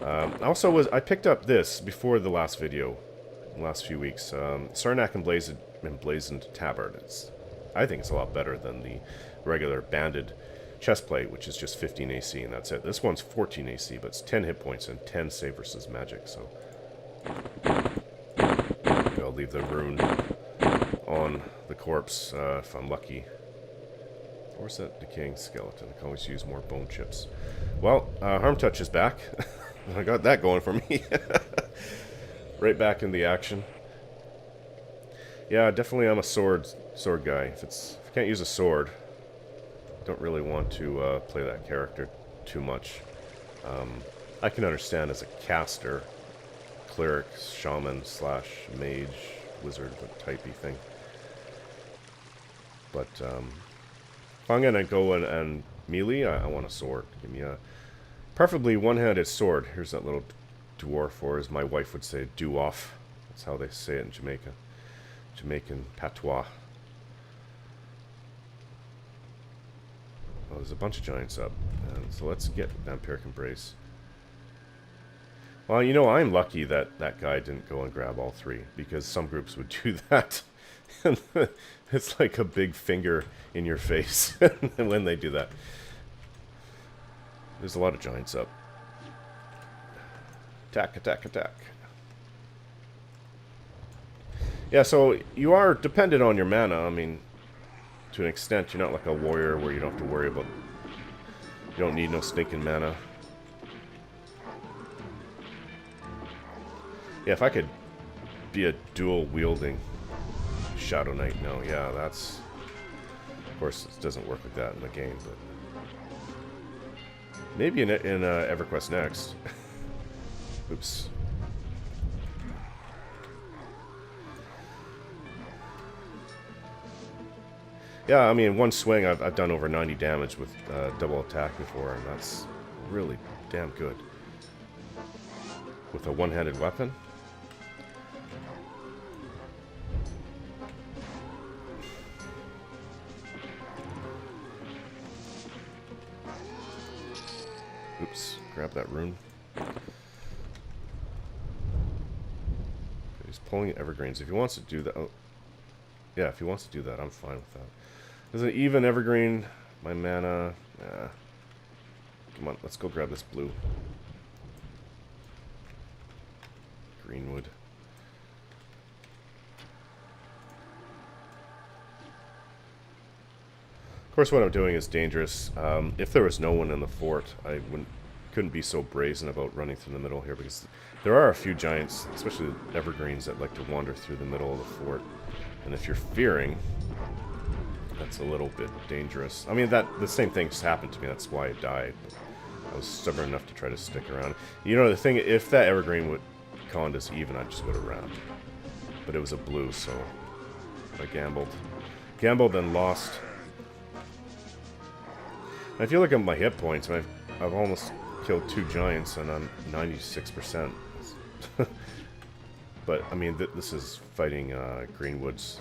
I picked up this before the last video, the last few weeks. Sarnak Emblazoned Tabard. I think it's a lot better than the regular banded chestplate, which is just 15 AC, and that's it. This one's 14 AC, but it's 10 hit points and 10 save versus magic, so... I'll leave the rune on the corpse if I'm lucky. Where's that decaying skeleton? I can always use more bone chips. Well, Harm Touch is back. I got that going for me. Right back in the action. Yeah, definitely I'm a sword guy. If I can't use a sword, don't really want to play that character too much. I can understand as a caster, cleric, shaman / mage, wizard, typey thing. But if I'm gonna go and melee, I want a sword. Give me a preferably one-handed sword. Here's that little dwarf, or as my wife would say, doo-off. That's how they say it in Jamaica. Jamaican patois. Oh, there's a bunch of giants up. So let's get Vampiric Embrace. Well, you know, I'm lucky that that guy didn't go and grab all three, because some groups would do that. It's like a big finger in your face when they do that. There's a lot of giants up. Attack, attack, attack. Yeah, so you are dependent on your mana. I mean, to an extent, you're not like a warrior where you don't have to worry about... You don't need no stinking mana. Yeah, if I could be a dual-wielding Shadow Knight, no, yeah, that's... Of course, it doesn't work like that in the game, but... Maybe in EverQuest next. Oops. Yeah, I mean, one swing, I've done over 90 damage with double attack before, and that's really damn good. With a one-handed weapon. Oops, grab that rune. He's pulling evergreens. If he wants to do that... Oh, yeah, if he wants to do that, I'm fine with that. There's an even evergreen. My mana... Yeah. Come on, let's go grab this blue. Greenwood. Of course, what I'm doing is dangerous. If there was no one in the fort, I couldn't be so brazen about running through the middle here, because there are a few giants, especially evergreens, that like to wander through the middle of the fort. And if you're fearing, that's a little bit dangerous. I mean, the same thing just happened to me. That's why I died. But I was stubborn enough to try to stick around. You know, the thing, if that evergreen would conned as even, I just would have ran. But it was a blue, so I gambled. Gambled and lost. And if you look at my hit points, I've almost killed 2 giants, and I'm 96%. But, I mean, this is fighting Greenwoods.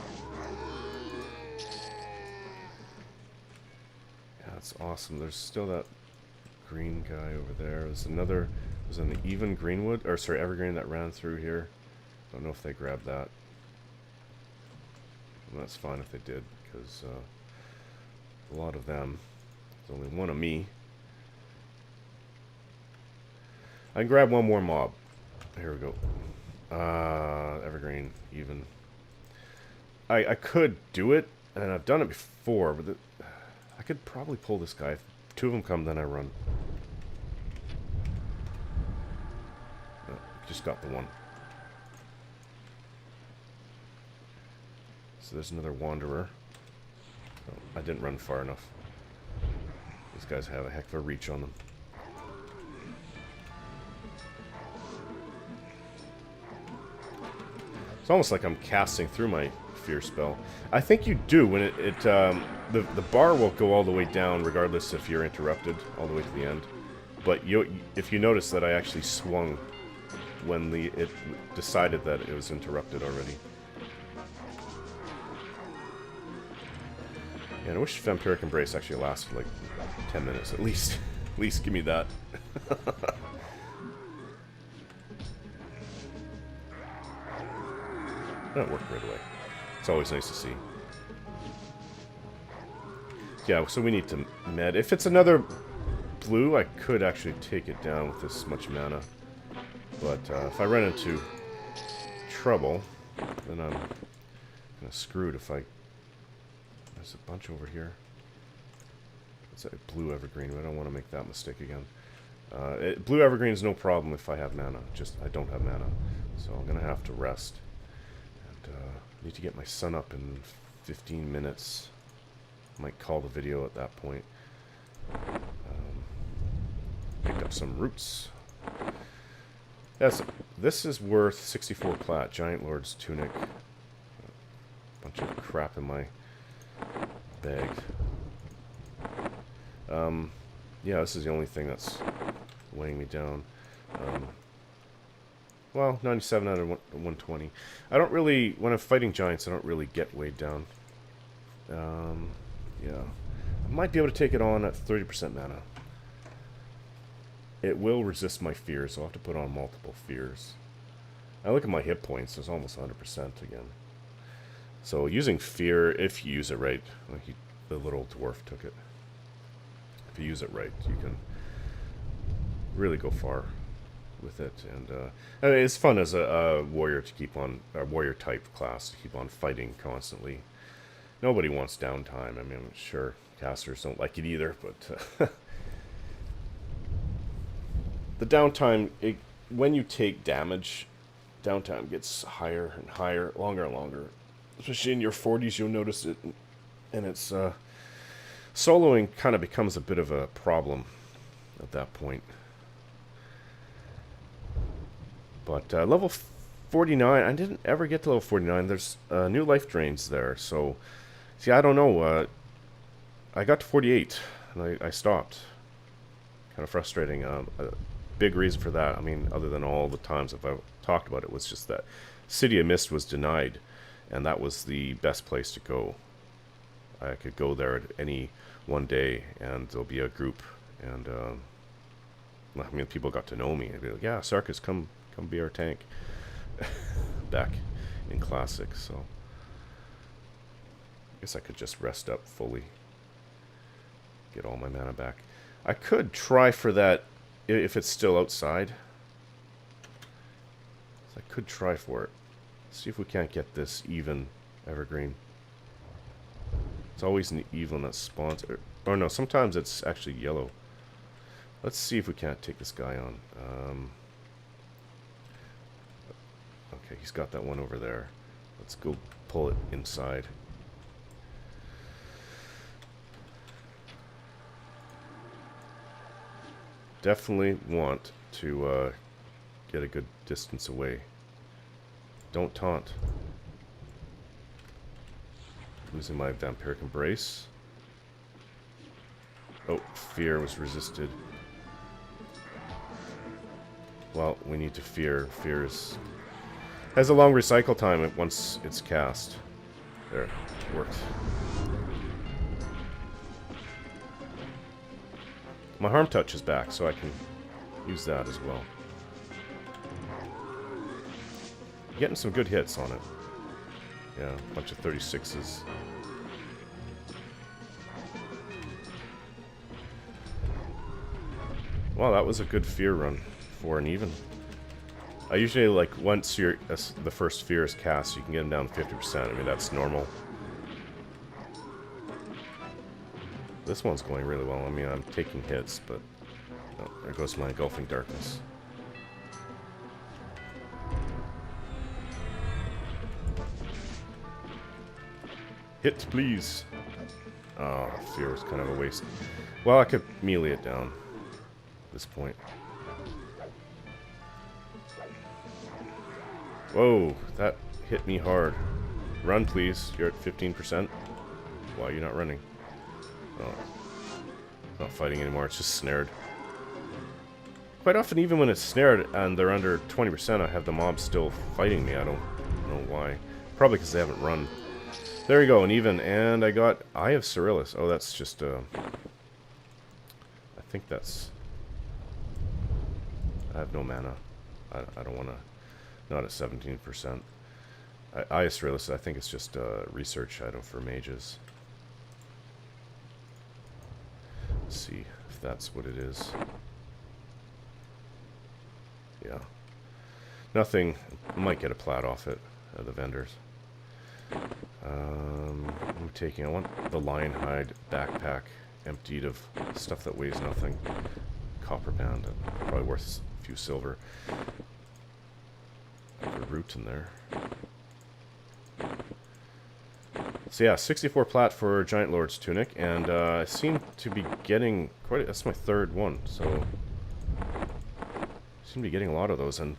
Yeah, that's awesome. There's still that green guy over there. There's an even Greenwood, or sorry, Evergreen that ran through here. Don't know if they grabbed that. And that's fine if they did, because a lot of them. There's only one of me. I can grab one more mob. Here we go. Evergreen, even. I could do it, and I've done it before, but I could probably pull this guy. If 2 of them come, then I run. No, just got the one. So there's another wanderer. Oh, I didn't run far enough. These guys have a heck of a reach on them. It's almost like I'm casting through my fear spell. I think you do when the bar will go all the way down regardless if you're interrupted all the way to the end. But if you notice that I actually swung when it decided that it was interrupted already. Yeah, and I wish Vampiric Embrace actually lasted like 10 minutes at least. At least give me that. That worked right away. It's always nice to see. Yeah, so we need to med. If it's another blue, I could actually take it down with this much mana. But if I run into trouble, then I'm kind of screwed if I... There's a bunch over here. It's a blue evergreen. I don't want to make that mistake again. Blue evergreen is no problem if I have mana. Just, I don't have mana. So I'm going to have to rest. And need to get my sun up in 15 minutes. Might call the video at that point. Picked up some roots. Yes, this is worth 64 plat. Giant Lord's Tunic. Bunch of crap in my bag. Yeah, this is the only thing that's weighing me down. Well, 97 out of 120. I don't really, when I'm fighting giants, I don't really get weighed down. Yeah. I might be able to take it on at 30% mana. It will resist my fears, so I'll have to put on multiple fears. I look at my hit points, it's almost 100% again. So using fear, if you use it right, like the little dwarf took it. If you use it right, you can really go far with it. And I mean, it's fun as a warrior to keep on, a warrior type class to keep on fighting constantly. Nobody wants downtime. I mean, I'm sure casters don't like it either, but the downtime, when you take damage, downtime gets higher and higher, longer and longer. Especially in your 40s, you'll notice it, and it's soloing kind of becomes a bit of a problem at that point. But level 49, I didn't ever get to level 49. There's new life drains there, so see, I don't know. I got to 48, and I stopped. Kind of frustrating. A big reason for that, I mean, other than all the times I've talked about it, was just that City of Mist was denied, and that was the best place to go. I could go there at any one day, and there'll be a group, and I mean, people got to know me. They'd be like, "Yeah, Sarkis, come be our tank." Back in Classic, so I guess I could just rest up fully, get all my mana back. I could try for that if it's still outside. So I could try for it. See if we can't get this even evergreen. It's always an even that spawns. Or no, sometimes it's actually yellow. Let's see if we can't take this guy on. Okay, he's got that one over there. Let's go pull it inside. Definitely want to get a good distance away. Don't taunt. Losing my Vampiric Embrace. Oh, fear was resisted. Well, we need to fear. Fear has a long recycle time once it's cast. There, it worked. My harm touch is back, so I can use that as well. Getting some good hits on it. Yeah, a bunch of 36s. Wow, that was a good fear run for an even. I usually, like, once the first fear is cast, you can get them down to 50%. I mean, that's normal. This one's going really well. I mean, I'm taking hits, but... Oh, there goes my Engulfing Darkness. Hit, please. Oh, fear was kind of a waste. Well, I could melee it down at this point. Whoa, that hit me hard. Run, please. You're at 15%. Why are you not running? Oh, not fighting anymore. It's just snared. Quite often, even when it's snared and they're under 20%, I have the mobs still fighting me. I don't know why. Probably because they haven't run. There you go, an even. And I got Eye of Cyrillus. Oh, that's just I think that's... I have no mana. I don't want to... Not at 17%. Eye of Cyrillus, I think it's just a research item for mages. Let's see if that's what it is. Yeah. Nothing. Might get a plat off it, the vendors. I'm taking... I want the lion hide backpack emptied of stuff that weighs nothing. Copper band, probably worth a few silver. A root in there. So yeah, 64 plat for Giant Lord's Tunic, and I seem to be getting quite... That's my third one, so... Seem to be getting a lot of those, and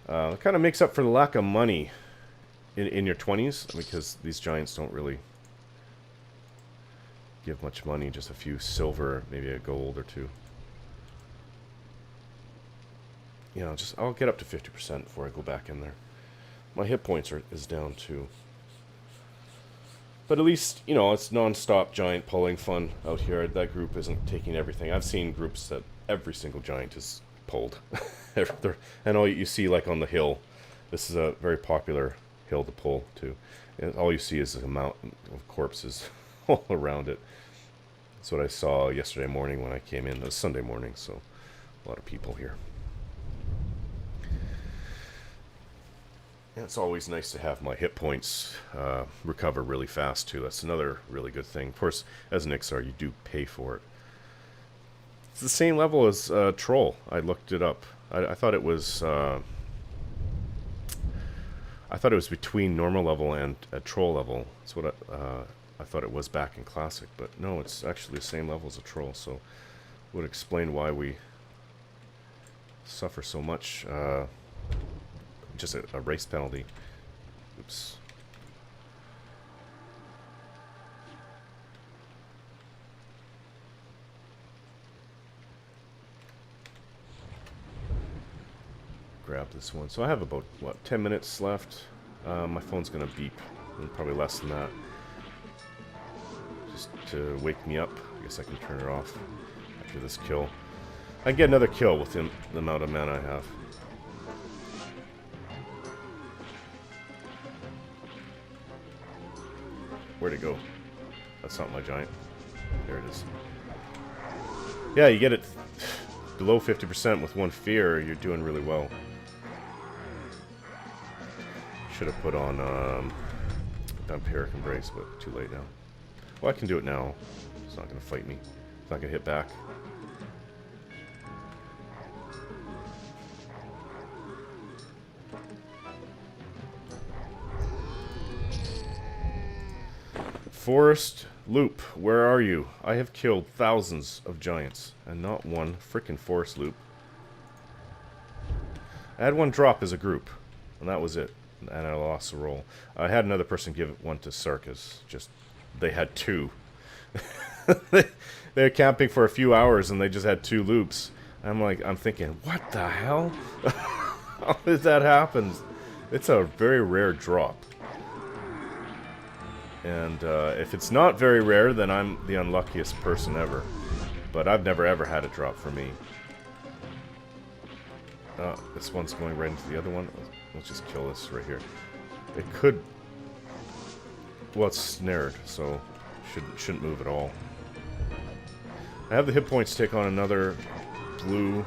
it kind of makes up for the lack of money in your 20s, because these giants don't really give much money, just a few silver, maybe a gold or two. You know, I'll get up to 50% before I go back in there. My hit points is down too. But at least, you know, it's non-stop giant pulling fun out here. That group isn't taking everything. I've seen groups that every single giant is pulled. And all you see, like on the hill, this is a very popular hill to pull too. And all you see is a mountain of corpses all around it. That's what I saw yesterday morning when I came in. It was Sunday morning, so a lot of people here. And it's always nice to have my hit points recover really fast too. That's another really good thing. Of course, as an Ixar, you do pay for it. It's the same level as Troll. I looked it up. I thought it was. I thought it was between normal level and Troll level. That's what I thought it was back in Classic, but no, it's actually the same level as a Troll. So, would explain why we suffer so much. Just a race penalty. Oops. Grab this one. So I have about, what, 10 minutes left. My phone's gonna beep, and probably less than that. Just to wake me up. I guess I can turn it off after this kill. I can get another kill with the amount of mana I have. Where'd it go? That's not my giant. There it is. Yeah, you get it below 50% with one fear, you're doing really well. Should have put on Vampiric Embrace, but too late now. Well, I can do it now. It's not going to fight me. It's not going to hit back. Forest Loop, where are you? I have killed thousands of giants, and not one frickin' Forest Loop. I had one drop as a group, and that was it. And I lost the roll. I had another person give one to Circus. Just, they had two. They were camping for a few hours, and they just had two loops. I'm thinking, what the hell? How did that happen? It's a very rare drop. And if it's not very rare, then I'm the unluckiest person ever. But I've never ever had it drop for me. This one's going right into the other one. Let's just kill this right here. It could... Well, it's snared, so shouldn't move at all. I have the hit points to take on another blue...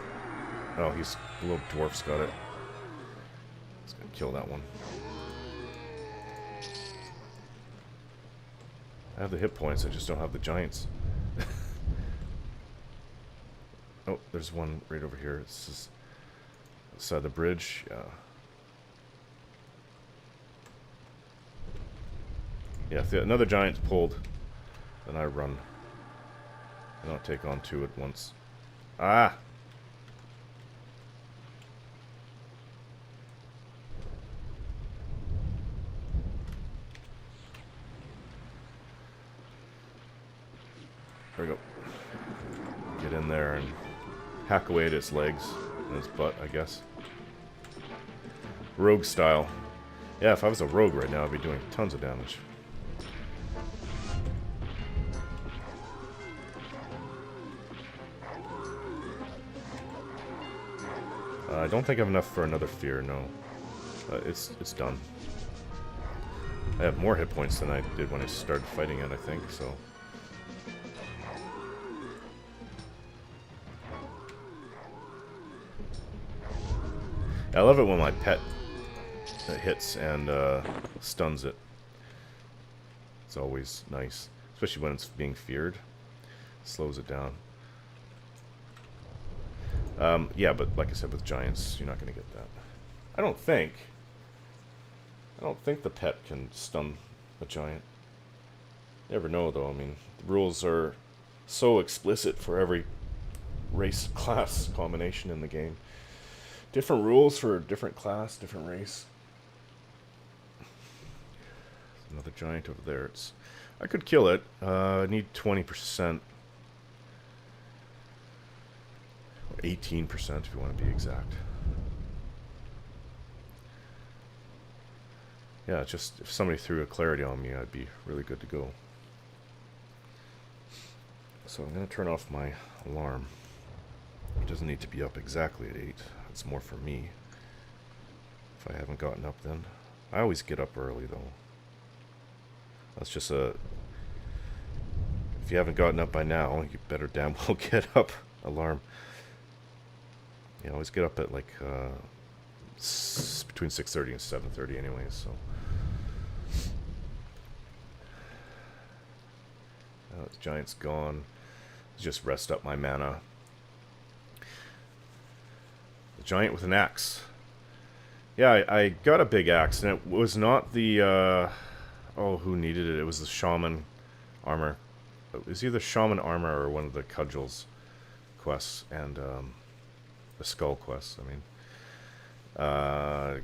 Oh, the little dwarf's got it. Let's go kill that one. I have the hit points, I just don't have the giants. Oh, there's one right over here. This is outside the bridge. Yeah, if another giant's pulled, then I run. I don't take on two at once. Ah! There we go. Get in there and hack away at its legs and its butt, I guess. Rogue style. Yeah, if I was a rogue right now, I'd be doing tons of damage. I don't think I have enough for another fear, no. It's done. I have more hit points than I did when I started fighting it, I think, so... I love it when my pet hits and stuns it. It's always nice. Especially when it's being feared. Slows it down. Yeah, but like I said, with giants, you're not going to get that. I don't think the pet can stun a giant. You never know, though. I mean, the rules are so explicit for every race class combination in the game. Different rules for a different class, different race. Another giant over there. I could kill it. I need 20%. 18% if you want to be exact. Yeah, just if somebody threw a clarity on me, I'd be really good to go. So I'm going to turn off my alarm. It doesn't need to be up exactly at 8. It's more for me. If I haven't gotten up then. I always get up early though. That's just a... If you haven't gotten up by now, you better damn well get up. Alarm. You always get up at like between 6:30 and 7:30 anyways, so... Now the giant's gone. Just rest up my mana. The giant with an axe. Yeah, I got a big axe, and it was not the, oh, who needed it? It was the shaman armor. It was either shaman armor or one of the cudgels quests, and the skull quests, I mean.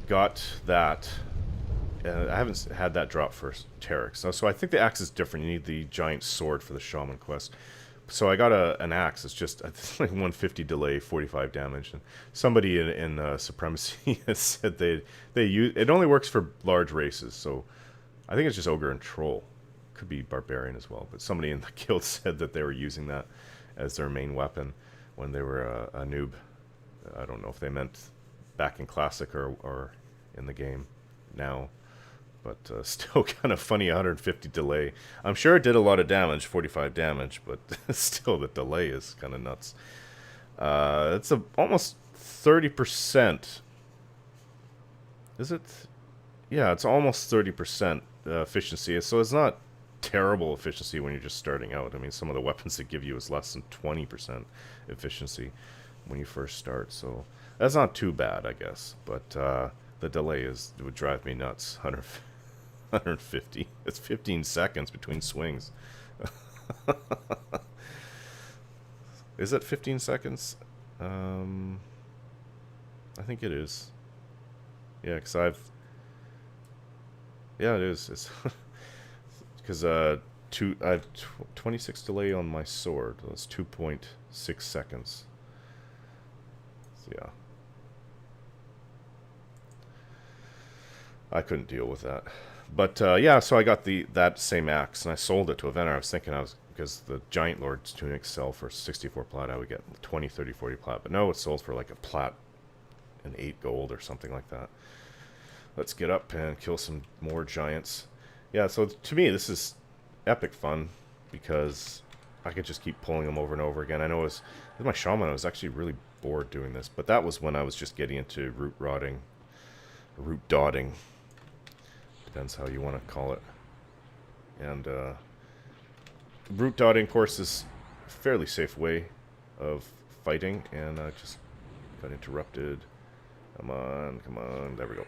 Got that. I haven't had that drop for Terex. So I think the axe is different. You need the giant sword for the shaman quest. So I got an axe. It's just like 150 delay, 45 damage. And somebody in Supremacy has said they use it. Only works for large races. So I think it's just ogre and troll. Could be barbarian as well. But somebody in the guild said that they were using that as their main weapon when they were a noob. I don't know if they meant back in Classic or in the game now. But still kind of funny, 150 delay. I'm sure it did a lot of damage, 45 damage, but still the delay is kind of nuts. It's almost 30%. Is it? Yeah, it's almost 30% efficiency. So it's not terrible efficiency when you're just starting out. I mean, some of the weapons that give you is less than 20% efficiency when you first start. So that's not too bad, I guess. But the delay would drive me nuts. 150. It's 15 seconds between swings. Is it 15 seconds? I think it is. Yeah, because yeah, it is. It's because I have 26 delay on my sword. That's 2.6 seconds. So, yeah. I couldn't deal with that. But yeah, so I got that same axe and I sold it to a vendor. I was thinking because the Giant Lord's tunics sell for 64 plat, I would get 20, 30, 40 plat. But no, it sold for like a plat and 8 gold or something like that. Let's get up and kill some more giants. Yeah, so to me this is epic fun because I could just keep pulling them over and over again. I know with my shaman I was actually really bored doing this, but that was when I was just getting into root dotting. Depends how you want to call it. And root dotting, of course, is a fairly safe way of fighting, and I just got interrupted. Come on, come on. There we go.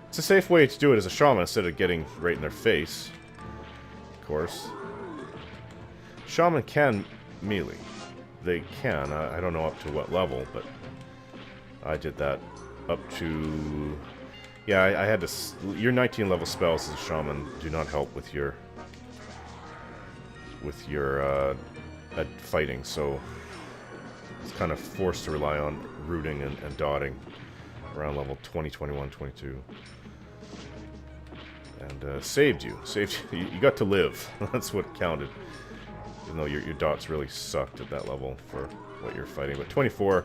It's a safe way to do it as a shaman instead of getting right in their face. Of course. Shaman can melee. They can. I don't know up to what level, but I did that up to... Yeah, I had to... Your 19 level spells as a shaman do not help with your with your at fighting, so it's kind of forced to rely on rooting and dotting around level 20, 21, 22. And saved you. You got to live. That's what counted. Even though your dots really sucked at that level for what you're fighting. But 24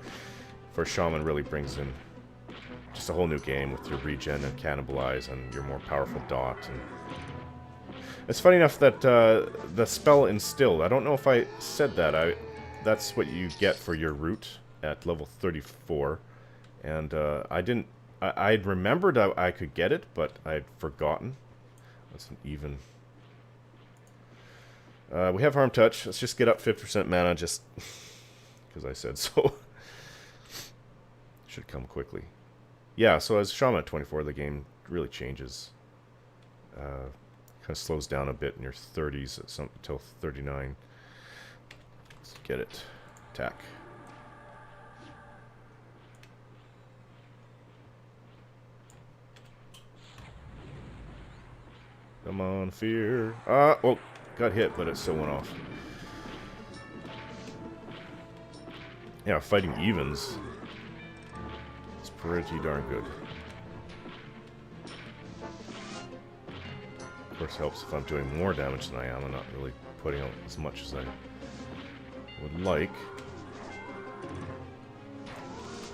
for Shaman really brings in just a whole new game with your regen and cannibalize and your more powerful dot. And it's funny enough that the spell Instilled, I don't know if I said that. That's what you get for your root at level 34. And I'd remembered I could get it, but I'd forgotten. That's an even. We have Harm Touch. Let's just get up 50% mana just because I said so. Should come quickly. Yeah, so as Shaman at 24, the game really changes. Kind of slows down a bit in your 30s until 39. Let's get it. Attack. Come on, fear. Oh, got hit, but it still went off. Yeah, fighting evens. It's pretty darn good. Of course, helps if I'm doing more damage than I am. I'm not really putting out as much as I would like.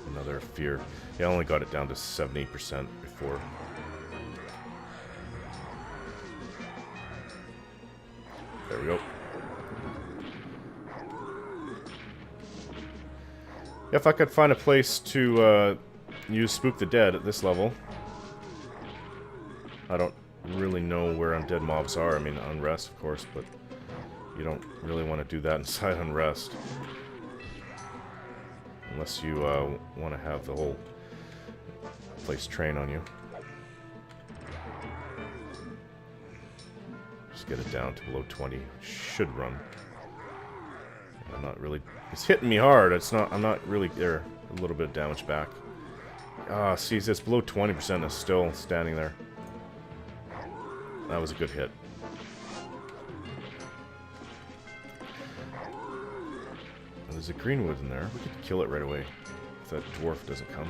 Another fear. Yeah, I only got it down to 70% before. There we go. If I could find a place to use Spook the Dead at this level. I don't really know where undead mobs are. I mean, Unrest, of course, but you don't really want to do that inside Unrest. Unless you want to have the whole place train on you. Get it down to below 20. Should run. I'm not really. It's hitting me hard. It's not. I'm not really there. A little bit of damage back. See, it's below 20%. It's still standing there. That was a good hit. There's a greenwood in there. We could kill it right away if that dwarf doesn't come.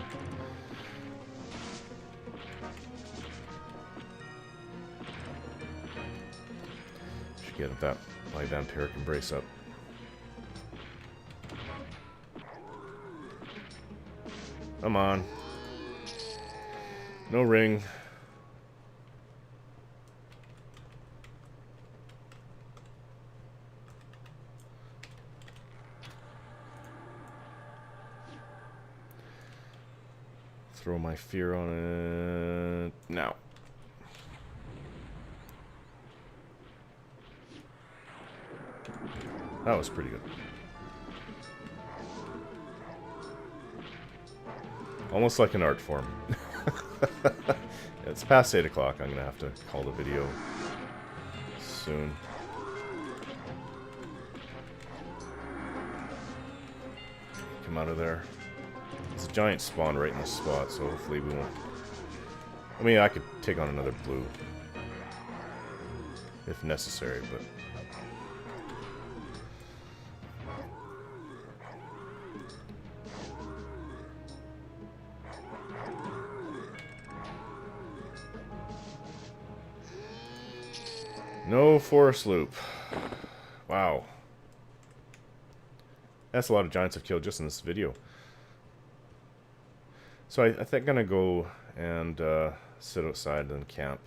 Get that my vampiric embrace up. Come on. No ring. Throw my fear on it now. That was pretty good. Almost like an art form. It's past 8 o'clock. I'm going to have to call the video soon. Come out of there. There's a giant spawn right in this spot, so hopefully we won't... I mean, I could take on another blue. If necessary, but... No forest loop. Wow. That's a lot of giants I've killed just in this video. So I think I'm gonna go and sit outside and camp.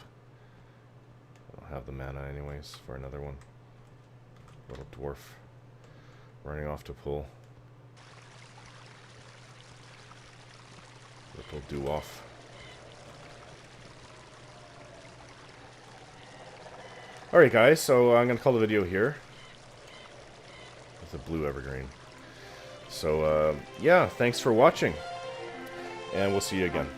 I don't have the mana anyways for another one. Little dwarf running off to pull. Little do-off. Alright guys, so I'm going to call the video here. With a blue evergreen. So, yeah, thanks for watching. And we'll see you again.